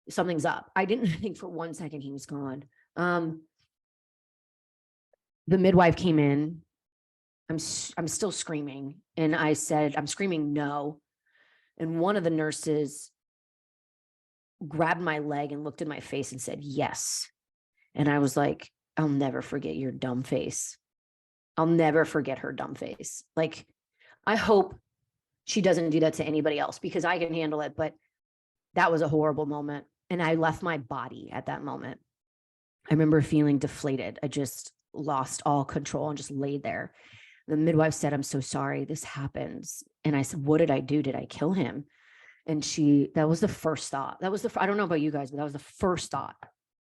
Something's up. I didn't think for 1 second he was gone. The midwife came in. I'm still screaming. And I said, I'm screaming no. And one of the nurses grabbed my leg and looked at my face and said, yes. And I was like, I'll never forget your dumb face. I'll never forget her dumb face. Like, I hope she doesn't do that to anybody else because I can handle it. But that was a horrible moment. And I left my body at that moment. I remember feeling deflated. I just lost all control and just laid there. The midwife said, I'm so sorry this happens. And I said, what did I do? Did I kill him? And that was the first thought. I don't know about you guys, but that was the first thought.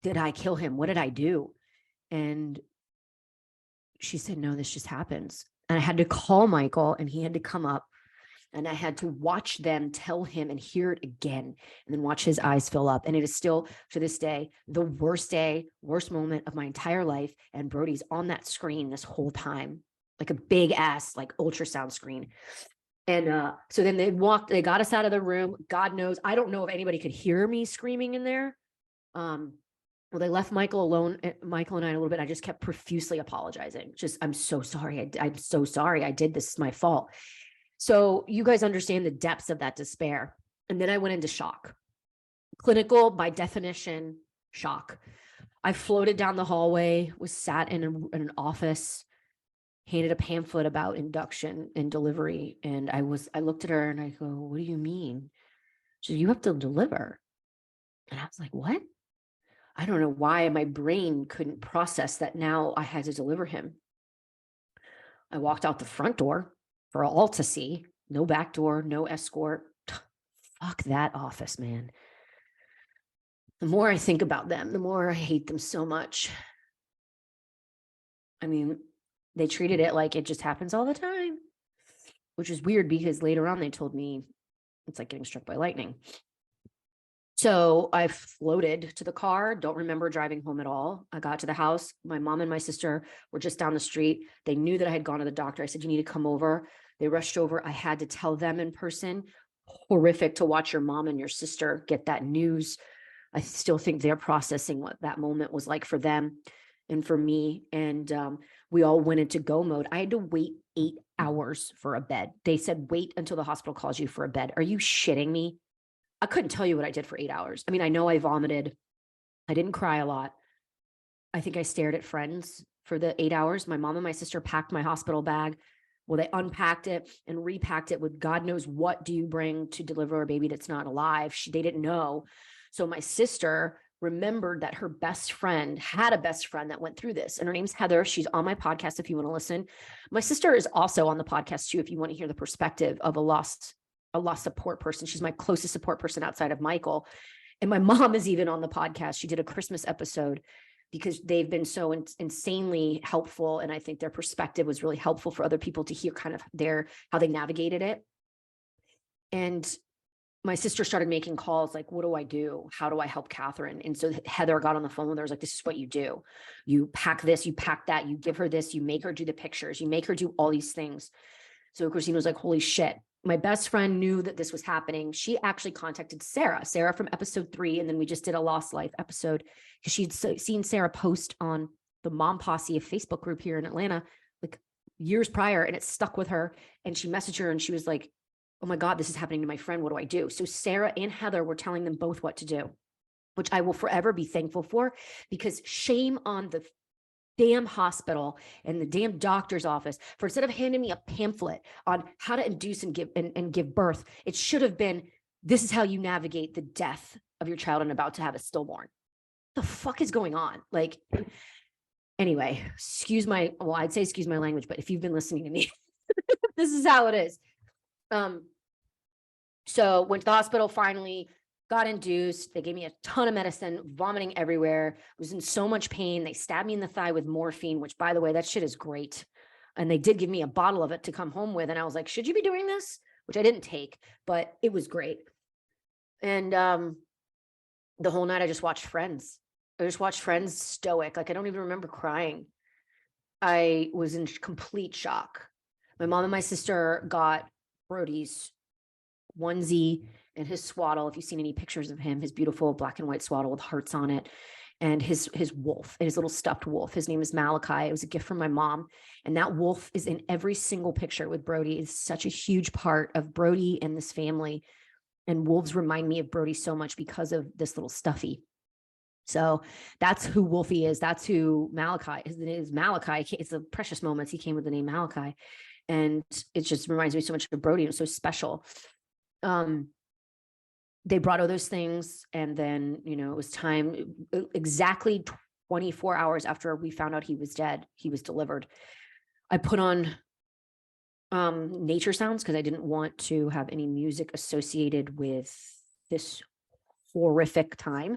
Did I kill him? What did I do? And she said, no, this just happens. And I had to call Michael and he had to come up and I had to watch them tell him and hear it again and then watch his eyes fill up. And it is still to this day, worst moment of my entire life. And Brody's on that screen this whole time, like a big ass, like ultrasound screen. And so then they got us out of the room. God knows, I don't know if anybody could hear me screaming in there. Well, they left Michael alone, Michael and I a little bit. I just kept profusely apologizing. I'm so sorry. I'm so sorry. I did this. It's my fault. So you guys understand the depths of that despair. And then I went into shock. Clinical, by definition, shock. I floated down the hallway, was sat in an office, handed a pamphlet about induction and delivery. And I looked at her and I go, what do you mean? She said, you have to deliver. And I was like, what? I don't know why my brain couldn't process that now I had to deliver him. I walked out the front door for all to see. No back door, no escort. Fuck that office, man. The more I think about them, the more I hate them so much. I mean, they treated it like it just happens all the time, which is weird because later on they told me it's like getting struck by lightning. So I floated to the car, don't remember driving home at all. I got to the house. My mom and my sister were just down the street. They knew that I had gone to the doctor. I said, you need to come over. They rushed over. I had to tell them in person. Horrific to watch your mom and your sister get that news. I still think they're processing what that moment was like for them and for me. And we all went into go mode. I had to wait 8 hours for a bed. They said, wait until the hospital calls you for a bed. Are you shitting me? I couldn't tell you what I did for 8 hours. I mean, I know I vomited. I didn't cry a lot. I think I stared at friends for the 8 hours. My mom and my sister packed my hospital bag. Well, they unpacked it and repacked it with God knows what do you bring to deliver a baby that's not alive. They didn't know. So my sister remembered that her best friend had a best friend that went through this. And her name's Heather. She's on my podcast if you want to listen. My sister is also on the podcast too, if you want to hear the perspective of a lost support person. She's my closest support person outside of Michael. And my mom is even on the podcast. She did a Christmas episode because they've been so insanely helpful. And I think their perspective was really helpful for other people to hear kind of how they navigated it. And my sister started making calls like, what do I do? How do I help Catherine? And so Heather got on the phone with her. I was like, this is what you do. You pack this, you pack that, you give her this, you make her do the pictures, you make her do all these things. So Christine was like, holy shit. My best friend knew that this was happening. She actually contacted Sarah from episode 3. And then we just did a Lost Life episode because she'd seen Sarah post on the Mom Posse of Facebook group here in Atlanta, like years prior. And it stuck with her. And she messaged her and she was like, oh my God, this is happening to my friend. What do I do? So Sarah and Heather were telling them both what to do, which I will forever be thankful for, because shame on the damn hospital and the damn doctor's office for, instead of handing me a pamphlet on how to induce and give birth, it should have been, this is how you navigate the death of your child and about to have a stillborn. The fuck is going on? Like, anyway, I'd say excuse my language, but if you've been listening to me, this is how it is. So went to the hospital, finally got induced. They gave me a ton of medicine, vomiting everywhere. Was in so much pain. They stabbed me in the thigh with morphine, which, by the way, that shit is great. And they did give me a bottle of it to come home with. And I was like, should you be doing this? Which I didn't take, but it was great. And the whole night I just watched Friends. I just watched Friends stoic. Like, I don't even remember crying. I was in complete shock. My mom and my sister got Brody's onesie and his swaddle. If you've seen any pictures of him, his beautiful black and white swaddle with hearts on it, and his wolf, his little stuffed wolf. His name is Malachi. It was a gift from my mom. And that wolf is in every single picture with Brody. It's such a huge part of Brody and this family. And wolves remind me of Brody so much because of this little stuffy. So that's who Wolfie is. That's who Malachi is. His name is Malachi. It's the precious moments he came with the name Malachi. And it just reminds me so much of Brody. It was so special. They brought all those things. And then, you know, it was time, exactly 24 hours after we found out he was dead, he was delivered. I put on nature sounds because I didn't want to have any music associated with this horrific time.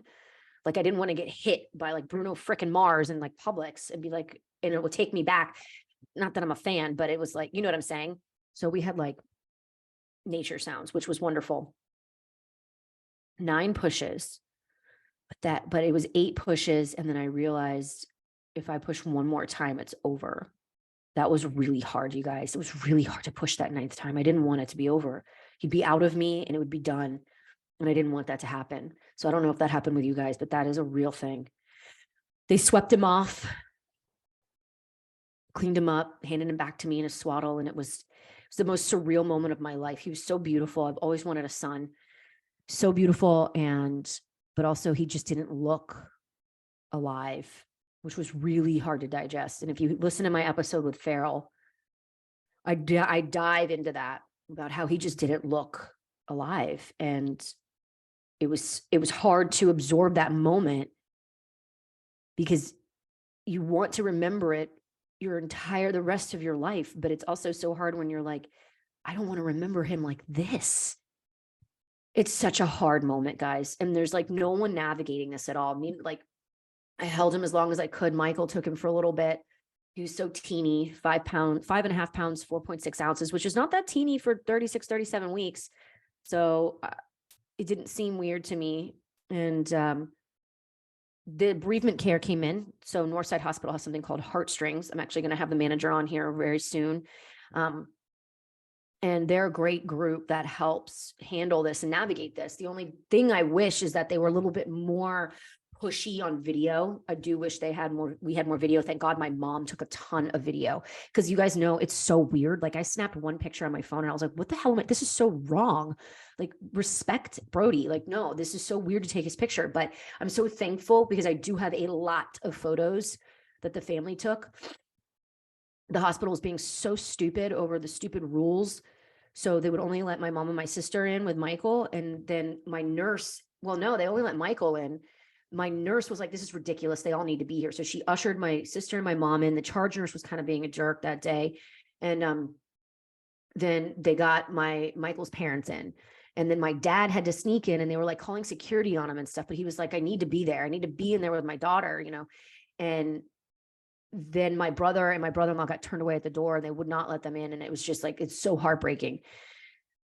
Like, I didn't want to get hit by like Bruno frickin' Mars and like Publix and be like, and it would take me back. Not that I'm a fan, but it was like, you know what I'm saying? So we had like nature sounds, which was wonderful. 9 pushes, but it was 8 pushes. And then I realized if I push one more time, it's over. That was really hard, you guys. It was really hard to push that 9th time. I didn't want it to be over. He'd be out of me and it would be done. And I didn't want that to happen. So I don't know if that happened with you guys, but that is a real thing. They swept him off, cleaned him up, handed him back to me in a swaddle. And it was the most surreal moment of my life. He was so beautiful. I've always wanted a son. So beautiful. But also he just didn't look alive, which was really hard to digest. And if you listen to my episode with Farrell, I dive into that about how he just didn't look alive. And it was hard to absorb that moment because you want to remember it the rest of your life. But it's also so hard when you're like, I don't want to remember him like this. It's such a hard moment, guys. And there's like no one navigating this at all. I mean, like, I held him as long as I could. Michael took him for a little bit. He was so teeny, 5.5 pounds, 4.6 ounces, which is not that teeny for 36, 37 weeks. So it didn't seem weird to me. And the bereavement care came in. So Northside Hospital has something called Heartstrings. I'm actually going to have the manager on here very soon. And they're a great group that helps handle this and navigate this. The only thing I wish is that they were a little bit more pushy on video. I do wish we had more video. Thank God my mom took a ton of video because you guys know it's so weird. Like, I snapped one picture on my phone and I was like, what the hell this is so wrong. Like, respect Brody. Like, no, this is so weird to take his picture. But I'm so thankful because I do have a lot of photos that the family took. The hospital was being so stupid over the stupid rules. So they would only let my mom and my sister in with Michael. And then my nurse, well, no, they only let Michael in. My nurse was like, this is ridiculous. They all need to be here. So she ushered my sister and my mom in. The charge nurse was kind of being a jerk that day. And then they got Michael's parents in. And then my dad had to sneak in and they were like calling security on him and stuff. But he was like, I need to be there. I need to be in there with my daughter, you know. And then my brother and my brother-in-law got turned away at the door and they would not let them in. And it was just like, it's so heartbreaking.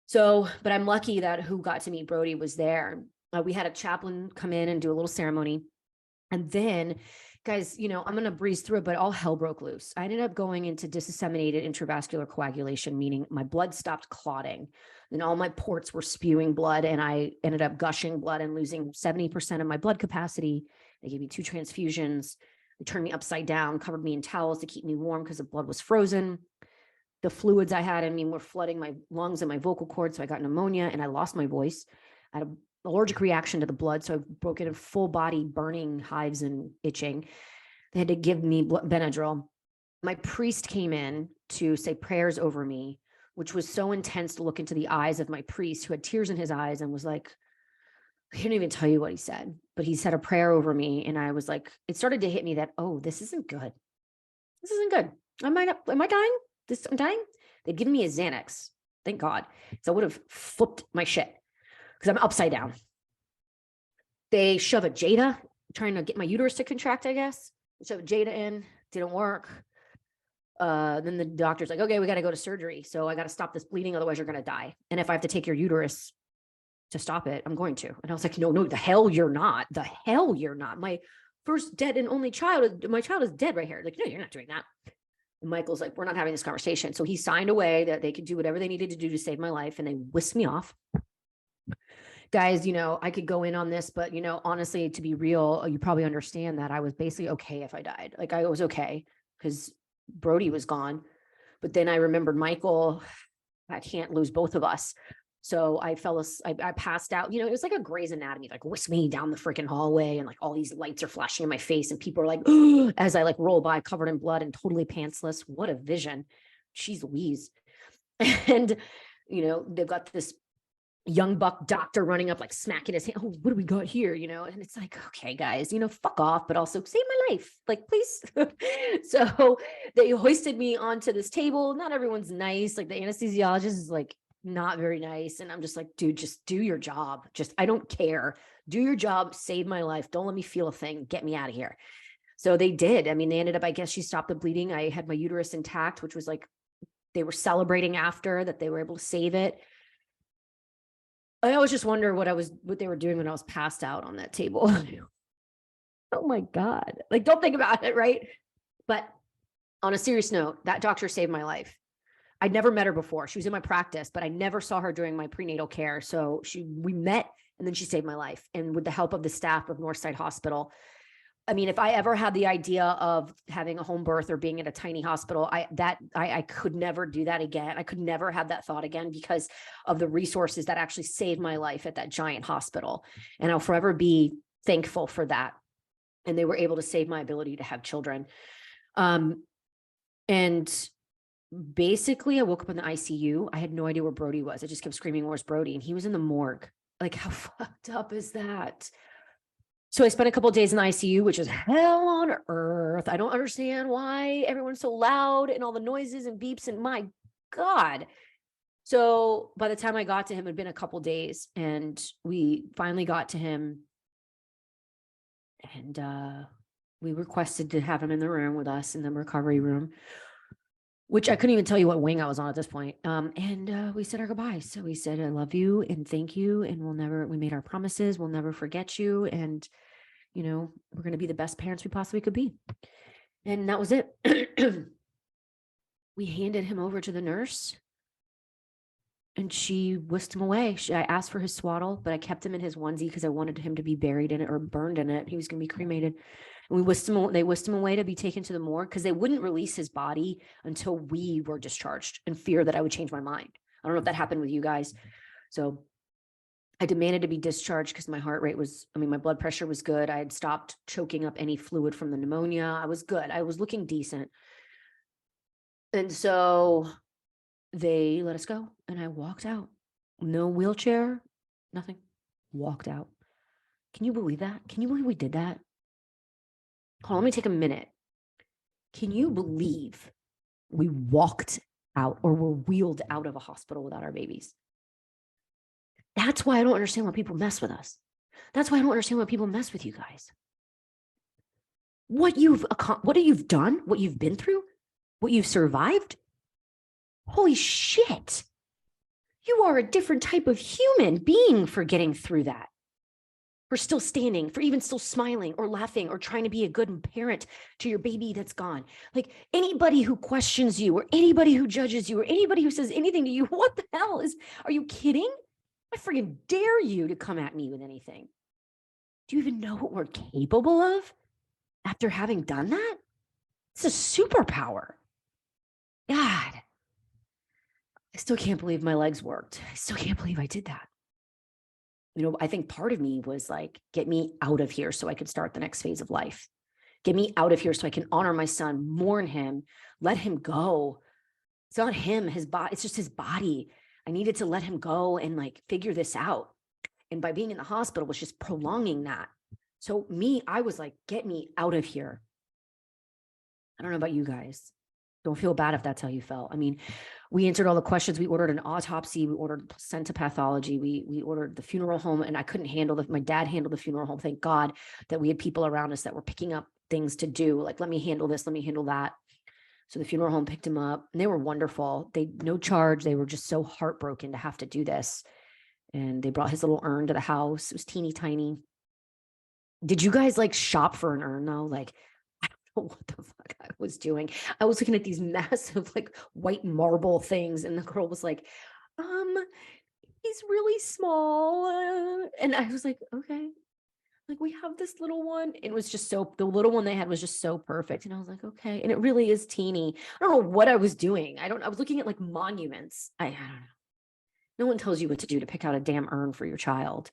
So, but I'm lucky that who got to meet Brody was there. We had a chaplain come in and do a little ceremony. And then, guys, you know, I'm going to breeze through it, but all hell broke loose. I ended up going into disseminated intravascular coagulation, meaning my blood stopped clotting. And all my ports were spewing blood and I ended up gushing blood and losing 70% of my blood capacity. They gave me 2 transfusions. They turned me upside down, covered me in towels to keep me warm because the blood was frozen. The fluids I had in me were flooding my lungs and my vocal cords. So I got pneumonia and I lost my voice. I had an allergic reaction to the blood. So I broke into full body burning, hives and itching. They had to give me Benadryl. My priest came in to say prayers over me, which was so intense to look into the eyes of my priest who had tears in his eyes and was like, I can't even tell you what he said, but he said a prayer over me. And I was like, it started to hit me that, oh, this isn't good. This isn't good. Am I dying? I'm dying. They'd given me a Xanax. Thank God. So I would have flipped my shit because I'm upside down. They shove a Jada, trying to get my uterus to contract, I guess. Shove a Jada in, didn't work. Then the doctor's like, okay, we got to go to surgery. So I got to stop this bleeding. Otherwise you're going to die. And if I have to take your uterus to stop it, I'm going to. And I was like, no, the hell you're not. The hell you're not. My first dead and only child, my child is dead right here. Like, no, you're not doing that. And Michael's like, we're not having this conversation. So he signed away that they could do whatever they needed to do to save my life. And they whisked me off. Guys, I could go in on this, but, honestly, to be real, you probably understand that I was basically okay if I died. Like, I was okay because Brody was gone. But then I remembered Michael, I can't lose both of us. So I passed out, it was like a Grey's Anatomy, like whisk me down the freaking hallway and like all these lights are flashing in my face and people are like, as I like roll by covered in blood and totally pantsless. What a vision. Jeez Louise. And, they've got this young buck doctor running up, like smacking his hand. Oh, what do we got here? And it's like, okay, guys, fuck off, but also save my life. Like, please. So they hoisted me onto this table. Not everyone's nice. Like the anesthesiologist is like, not very nice. And I'm just like, dude, just do your job. I don't care. Do your job. Save my life. Don't let me feel a thing. Get me out of here. So they did. I mean, they ended up, I guess she stopped the bleeding. I had my uterus intact, which was like, they were celebrating after that they were able to save it. I always just wonder what they were doing when I was passed out on that table. Oh my God. Like, don't think about it. Right. But on a serious note, that doctor saved my life. I'd never met her before. She was in my practice, but I never saw her during my prenatal care. So we met and then she saved my life. And with the help of the staff of Northside Hospital, I mean, if I ever had the idea of having a home birth or being at a tiny hospital, I could never do that again. I could never have that thought again because of the resources that actually saved my life at that giant hospital. And I'll forever be thankful for that. And they were able to save my ability to have children. And basically I woke up in the ICU. I had no idea where Brody was. I just kept screaming, where's Brody? And he was in the morgue. Like, how fucked up is that? So I spent a couple of days in the ICU, which is hell on earth. I don't understand why everyone's so loud and all the noises and beeps and my God. So by the time I got to him, it had been a couple of days and we finally got to him and we requested to have him in the room with us in the recovery room, which I couldn't even tell you what wing I was on at this point. And we said our goodbyes. So we said, I love you and thank you. And we made our promises. We'll never forget you. And, we're going to be the best parents we possibly could be. And that was it. We handed him over to the nurse and she whisked him away. I asked for his swaddle, but I kept him in his onesie because I wanted him to be buried in it or burned in it. He was going to be cremated. And they whisked him away to be taken to the morgue because they wouldn't release his body until we were discharged in fear that I would change my mind. I don't know if that happened with you guys. So I demanded to be discharged because my heart rate my blood pressure was good. I had stopped choking up any fluid from the pneumonia. I was good. I was looking decent. And so they let us go and I walked out. No wheelchair, nothing. Walked out. Can you believe that? Can you believe we did that? Hold on, let me take a minute. Can you believe we walked out or were wheeled out of a hospital without our babies? That's why I don't understand why people mess with us. That's why I don't understand why people mess with you guys. What you've done, what you've been through, what you've survived. Holy shit. You are a different type of human being for getting through that. For still standing, for even still smiling or laughing or trying to be a good parent to your baby that's gone. Like anybody who questions you or anybody who judges you or anybody who says anything to you, what the hell are you kidding? I freaking dare you to come at me with anything. Do you even know what we're capable of after having done that? It's a superpower. God, I still can't believe my legs worked. I still can't believe I did that. I think part of me was like, get me out of here so I could start the next phase of life. Get me out of here so I can honor my son, mourn him, let him go. It's not him, his body. It's just his body. I needed to let him go and like figure this out. And by being in the hospital was just prolonging that. So I was like, get me out of here. I don't know about you guys. Don't feel bad if that's how you felt. I mean, we answered all the questions. We ordered an autopsy. We ordered placenta pathology. We ordered the funeral home, and I couldn't handle my dad handled the funeral home. Thank God that we had people around us that were picking up things to do. Like, let me handle this. Let me handle that. So the funeral home picked him up, and they were wonderful. No charge. They were just so heartbroken to have to do this. And they brought his little urn to the house. It was teeny tiny. Did you guys like shop for an urn though? Like, I don't know what the fuck I was doing. I was looking at these massive like white marble things, and the girl was like, he's really small. And I was like, okay. Like, we have this little one. It was just the little one they had was just so perfect. And I was like, okay. And it really is teeny. I don't know what I was doing. I was looking at like monuments. I don't know. No one tells you what to do to pick out a damn urn for your child.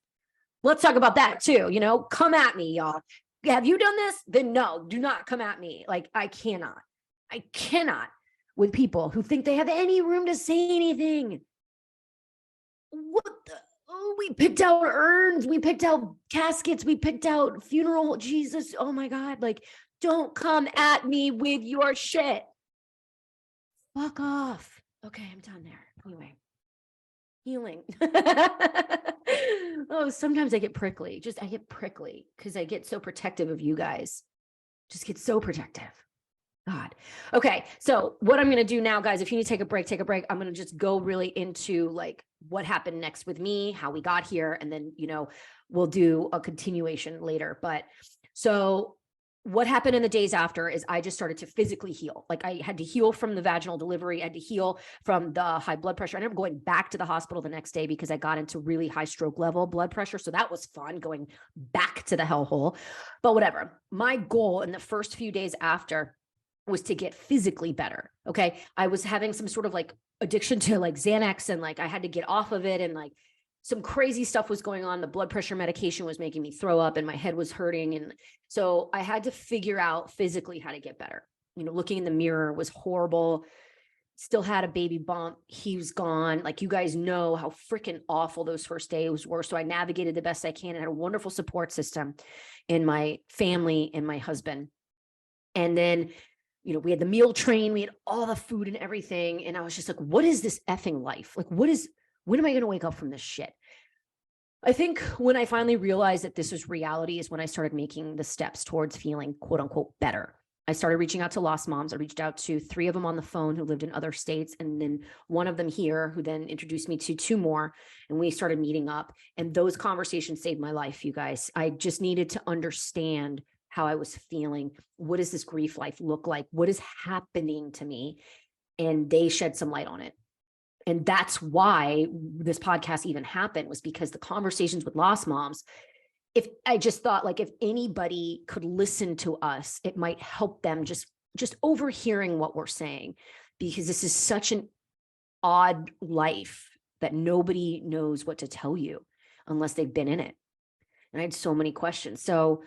Let's talk about that too. Come at me, y'all. Have you done this? Then no, do not come at me. Like, I cannot with people who think they have any room to say anything. What the? Oh, we picked out urns. We picked out caskets. We picked out funeral. Jesus. Oh my God. Like, don't come at me with your shit. Fuck off. Okay, I'm done there. Anyway. Healing. Oh, sometimes I get prickly. I get prickly because I get so protective of you guys. Just get so protective. God. Okay. So what I'm going to do now, guys, if you need to take a break, I'm going to just go really into like what happened next with me, how we got here. And then, we'll do a continuation later. But so what happened in the days after is I just started to physically heal. Like, I had to heal from the vaginal delivery. I had to heal from the high blood pressure. I ended up going back to the hospital the next day because I got into really high stroke level blood pressure. So that was fun, going back to the hellhole, but whatever. My goal in the first few days after was to get physically better. Okay. I was having some sort of like addiction to like Xanax, and like I had to get off of it, and like some crazy stuff was going on. The blood pressure medication was making me throw up, and my head was hurting. And so I had to figure out physically how to get better. Looking in the mirror was horrible. Still had a baby bump. He was gone. Like, you guys know how freaking awful those first days were. So I navigated the best I can and had a wonderful support system in my family and my husband. And then, we had the meal train, we had all the food and everything. And I was just like, what is this effing life? Like, when am I going to wake up from this shit? I think when I finally realized that this was reality is when I started making the steps towards feeling quote unquote better. I started reaching out to lost moms. I reached out to 3 of them on the phone who lived in other states, and then one of them here who then introduced me to 2 more. And we started meeting up, and those conversations saved my life, you guys. I just needed to understand how I was feeling. What does this grief life look like? What is happening to me? And they shed some light on it. And that's why this podcast even happened, was because the conversations with lost moms, if I just thought like, if anybody could listen to us, it might help them just overhearing what we're saying, because this is such an odd life that nobody knows what to tell you unless they've been in it. And I had so many questions. So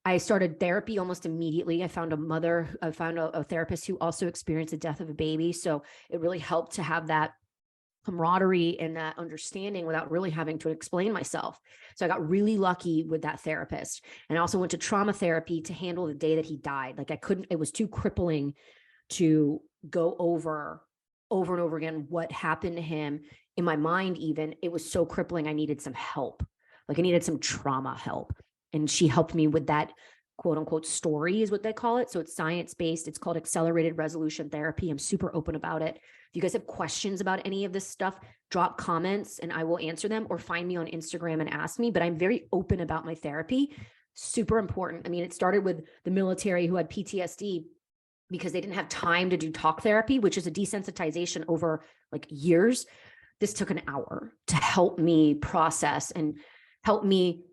I started therapy almost immediately. I found a therapist who also experienced the death of a baby. So it really helped to have that camaraderie and that understanding without really having to explain myself. So I got really lucky with that therapist. And I also went to trauma therapy to handle the day that he died. Like, it was too crippling to go over and over again what happened to him in my mind. Even it was so crippling, I needed some help. Like, I needed some trauma help. And she helped me with that quote unquote story is what they call it. So it's science-based. It's called accelerated resolution therapy. I'm super open about it. If you guys have questions about any of this stuff, drop comments and I will answer them, or find me on Instagram and ask me. But I'm very open about my therapy. Super important. I mean, it started with the military who had PTSD because they didn't have time to do talk therapy, which is a desensitization over like years. This took an hour to help me process and help me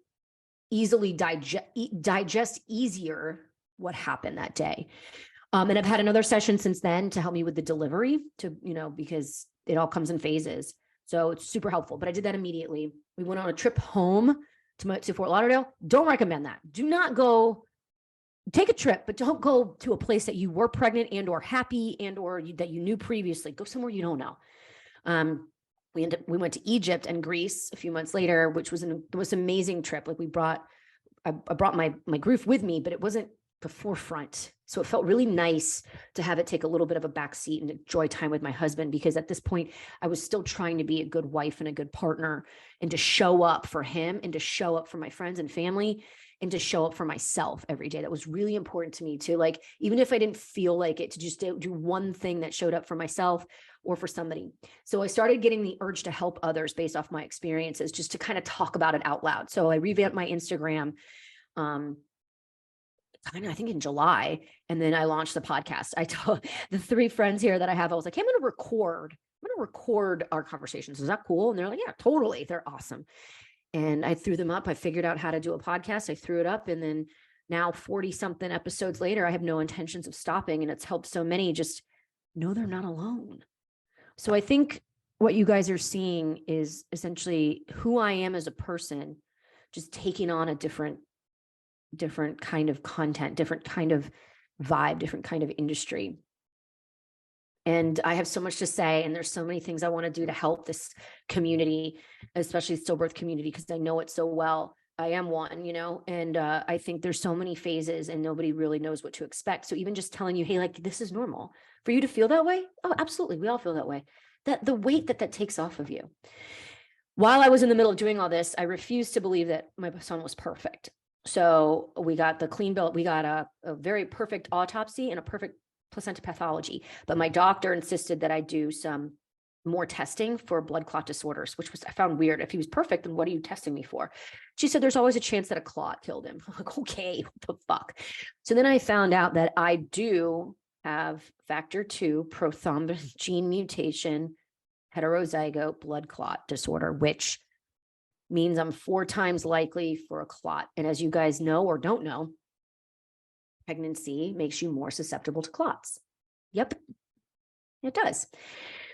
easily digest easier what happened that day. And I've had another session since then to help me with the delivery because it all comes in phases. So it's super helpful, but I did that immediately. We went on a trip home to Fort Lauderdale. Don't recommend that. Do not go, take a trip, but don't go to a place that you were pregnant and or happy and or that you knew previously. Go somewhere you don't know. We went to Egypt and Greece a few months later, which was the most amazing trip. Like, I brought my grief with me, but it wasn't the forefront. So it felt really nice to have it take a little bit of a backseat and enjoy time with my husband, because at this point I was still trying to be a good wife and a good partner, and to show up for him, and to show up for my friends and family, and to show up for myself every day. That was really important to me too. Like, even if I didn't feel like it, to just do one thing that showed up for myself or for somebody. So I started getting the urge to help others based off my experiences, just to kind of talk about it out loud. So I revamped my Instagram, I think in July. And then I launched the podcast. I told the 3 friends here that I have, I was like, hey, I'm going to record our conversations. Is that cool? And they're like, yeah, totally. They're awesome. And I threw them up. I figured out how to do a podcast. I threw it up. And then now 40 something episodes later, I have no intentions of stopping. And it's helped so many just know they're not alone. So I think what you guys are seeing is essentially who I am as a person, just taking on a different kind of content, different kind of vibe, different kind of industry. And I have so much to say, and there's so many things I want to do to help this community, especially the stillbirth community, because I know it so well. I am one, and I think there's so many phases and nobody really knows what to expect. So even just telling you, hey, like, this is normal for you to feel that way. Oh, absolutely. We all feel that way. That the weight that takes off of you. While I was in the middle of doing all this, I refused to believe that my son was perfect. So we got the clean bill. We got a very perfect autopsy and a perfect placenta pathology. But my doctor insisted that I do some more testing for blood clot disorders, which I found weird. If he was perfect, then what are you testing me for? She said, there's always a chance that a clot killed him. I'm like, okay, what the fuck? So then I found out that I do have factor 2 prothrombin gene mutation heterozygote blood clot disorder, which means I'm 4 times likely for a clot. And as you guys know or don't know, pregnancy makes you more susceptible to clots. Yep, it does.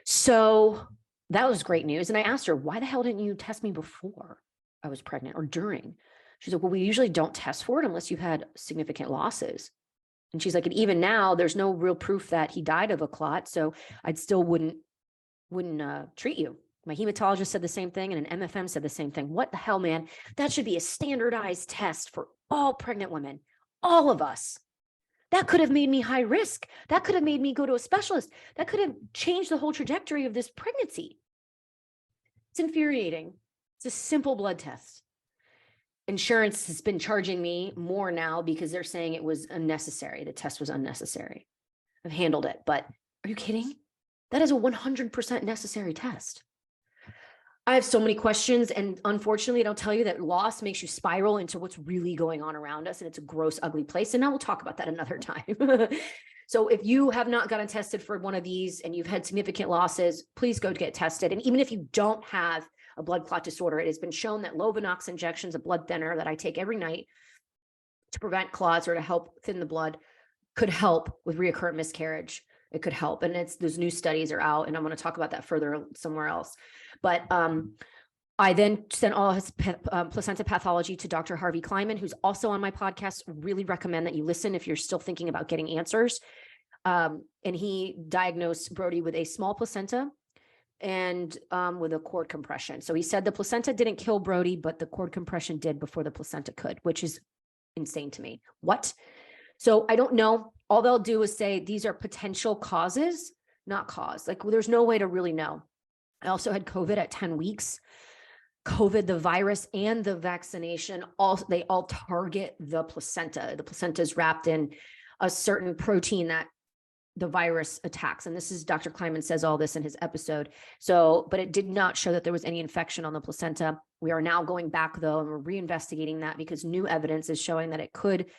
So that was great news. And I asked her, why the hell didn't you test me before I was pregnant or during? She's like, well, we usually don't test for it unless you've had significant losses. And she's like, and even now, there's no real proof that he died of a clot. So I'd still wouldn't treat you. My hematologist said the same thing, and an MFM said the same thing. What the hell, man? That should be a standardized test for all pregnant women, all of us. That could have made me high risk. That could have made me go to a specialist. That could have changed the whole trajectory of this pregnancy. It's infuriating. It's a simple blood test. Insurance has been charging me more now because they're saying it was unnecessary. The test was unnecessary. I've handled it, but are you kidding? That is a 100% necessary test. I have so many questions, and unfortunately, I don't tell you that loss makes you spiral into what's really going on around us, and it's a gross, ugly place. And now we'll talk about that another time. So if you have not gotten tested for one of these and you've had significant losses, please go to get tested. And even if you don't have a blood clot disorder, it has been shown that Lovenox injections, a blood thinner that I take every night to prevent clots or to help thin the blood, could help with recurrent miscarriage. It could help. And those new studies are out, and I'm going to talk about that further somewhere else. But I then sent all his placenta pathology to Dr. Harvey Kleiman, who's also on my podcast. Really recommend that you listen if you're still thinking about getting answers. And he diagnosed Brody with a small placenta and with a cord compression. So he said the placenta didn't kill Brody, but the cord compression did before the placenta could, which is insane to me. What? So I don't know. All they'll do is say these are potential causes, not cause. Like, well, there's no way to really know. I also had COVID at 10 weeks. COVID, the virus and the vaccination, they all target the placenta. The placenta is wrapped in a certain protein that the virus attacks. And this is Dr. Kleiman says all this in his episode. So, but it did not show that there was any infection on the placenta. We are now going back though, and we're reinvestigating that because new evidence is showing that it could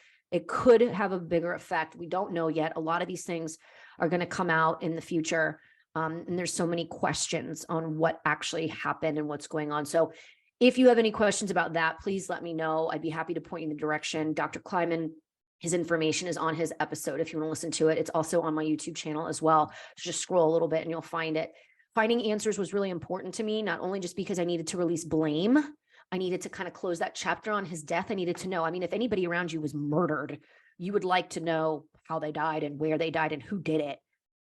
have a bigger effect. We don't know yet. A lot of these things are going to come out in the future. And there's so many questions on what actually happened and what's going on. So if you have any questions about that, please let me know. I'd be happy to point you in the direction. Dr. Kleiman, his information is on his episode. If you want to listen to it, it's also on my YouTube channel as well. Just scroll a little bit and you'll find it. Finding answers was really important to me, not only just because I needed to release blame. I needed to kind of close that chapter on his death. I needed to know, I mean, if anybody around you was murdered, you would like to know how they died and where they died and who did it.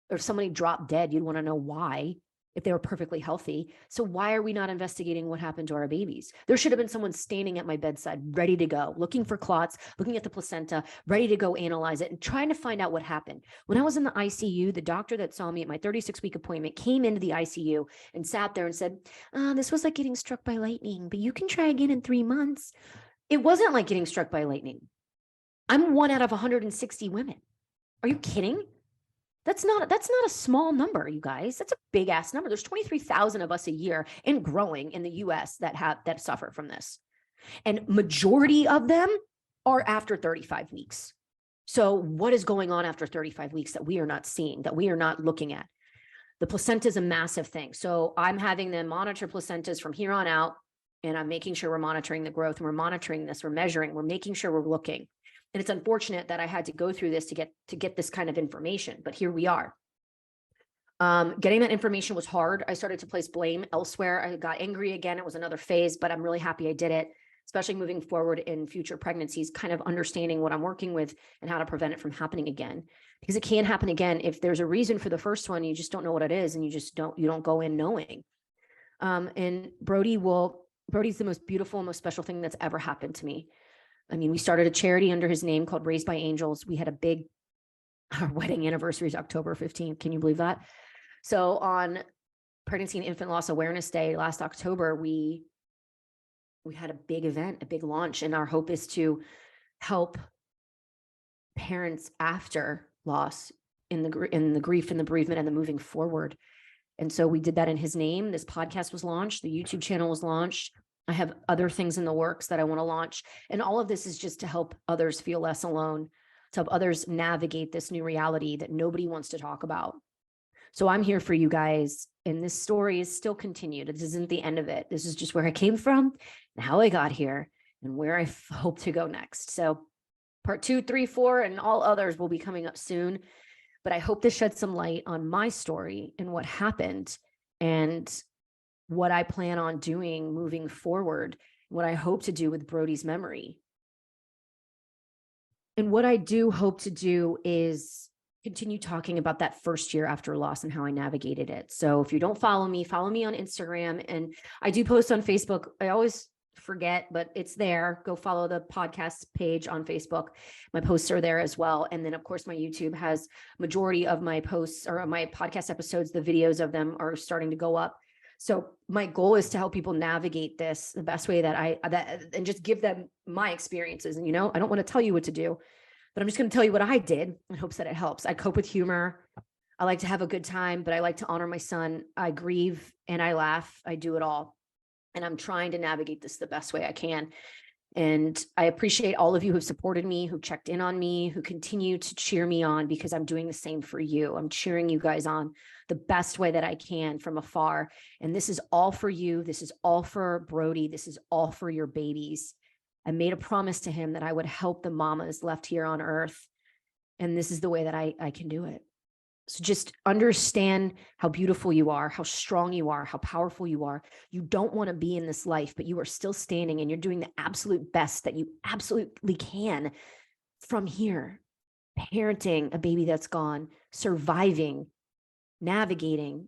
Or if somebody dropped dead, you'd want to know why. if they were perfectly healthy. So why are we not investigating what happened to our babies? There should have been someone standing at my bedside, ready to go, looking for clots, looking at the placenta, ready to go analyze it and trying to find out what happened. When I was in the ICU, the doctor that saw me at my 36-week appointment came into the ICU and sat there and said, this was like getting struck by lightning, but you can try again in 3 months. It wasn't like getting struck by lightning. I'm 1 out of 160 women. Are you kidding? That's not a small number, you guys. That's a big ass number. There's 23,000 of us a year and growing in the US that suffer from this. And majority of them are after 35 weeks. So what is going on after 35 weeks that we are not seeing, that we are not looking at? The placenta is a massive thing. So I'm having them monitor placentas from here on out, and I'm making sure we're monitoring the growth, and we're monitoring this, we're measuring, we're making sure we're looking. And it's unfortunate that I had to go through this to get this kind of information, but here we are. Getting that information was hard. I started to place blame elsewhere. I got angry again. It was another phase, but I'm really happy I did it, especially moving forward in future pregnancies, kind of understanding what I'm working with and how to prevent it from happening again, because it can happen again. If there's a reason for the first one, you just don't know what it is, and you don't go in knowing. And Brody's the most beautiful and most special thing that's ever happened to me. I mean, we started a charity under his name called Raised by Angels. We had our wedding anniversary is October 15th. Can you believe that? So on Pregnancy and Infant Loss Awareness Day last October, we had a big event, a big launch. And our hope is to help parents after loss in the grief and the bereavement and the moving forward. And so we did that in his name. This podcast was launched. The YouTube channel was launched. I have other things in the works that I want to launch. And all of this is just to help others feel less alone, to help others navigate this new reality that nobody wants to talk about. So I'm here for you guys. And this story is still continued. This isn't the end of it. This is just where I came from and how I got here and where I hope to go next. So part 2, 3, 4, and all others will be coming up soon. But I hope this sheds some light on my story and what happened and what I plan on doing moving forward, what I hope to do with Brody's memory. And what I do hope to do is continue talking about that first year after loss and how I navigated it. So if you don't follow me on Instagram, and I do post on Facebook. I always forget, but it's there. Go follow the podcast page on Facebook. My posts are there as well. And then of course my YouTube has majority of my posts or my podcast episodes, the videos of them are starting to go up. So my goal is to help people navigate this the best way and just give them my experiences. And, I don't want to tell you what to do, but I'm just going to tell you what I did in hopes that it helps. I cope with humor. I like to have a good time, but I like to honor my son. I grieve and I laugh. I do it all. And I'm trying to navigate this the best way I can. And I appreciate all of you who've supported me, who checked in on me, who continue to cheer me on, because I'm doing the same for you. I'm cheering you guys on the best way that I can from afar. And this is all for you. This is all for Brody. This is all for your babies. I made a promise to him that I would help the mamas left here on earth. And this is the way that I can do it. So just understand how beautiful you are, how strong you are, how powerful you are. You don't want to be in this life, but you are still standing and you're doing the absolute best that you absolutely can from here. Parenting a baby that's gone, surviving, navigating,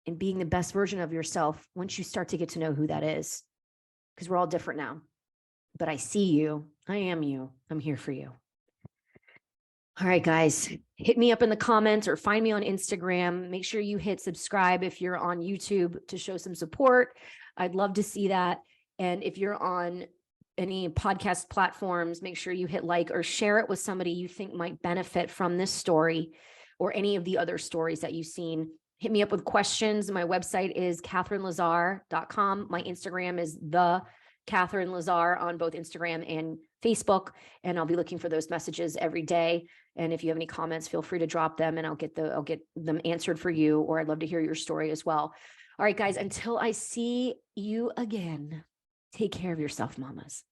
and being the best version of yourself once you start to get to know who that is. Because we're all different now. But I see you. I am you. I'm here for you. All right, guys, hit me up in the comments or find me on Instagram. Make sure you hit subscribe if you're on YouTube to show some support. I'd love to see that. And if you're on any podcast platforms, make sure you hit like or share it with somebody you think might benefit from this story or any of the other stories that you've seen. Hit me up with questions. My website is catherinelazar.com. My Instagram is the Catherine Lazar on both Instagram and Facebook. And I'll be looking for those messages every day. And if you have any comments, feel free to drop them and I'll get them answered for you, or I'd love to hear your story as well. All right, guys, until I see you again, take care of yourself, mamas.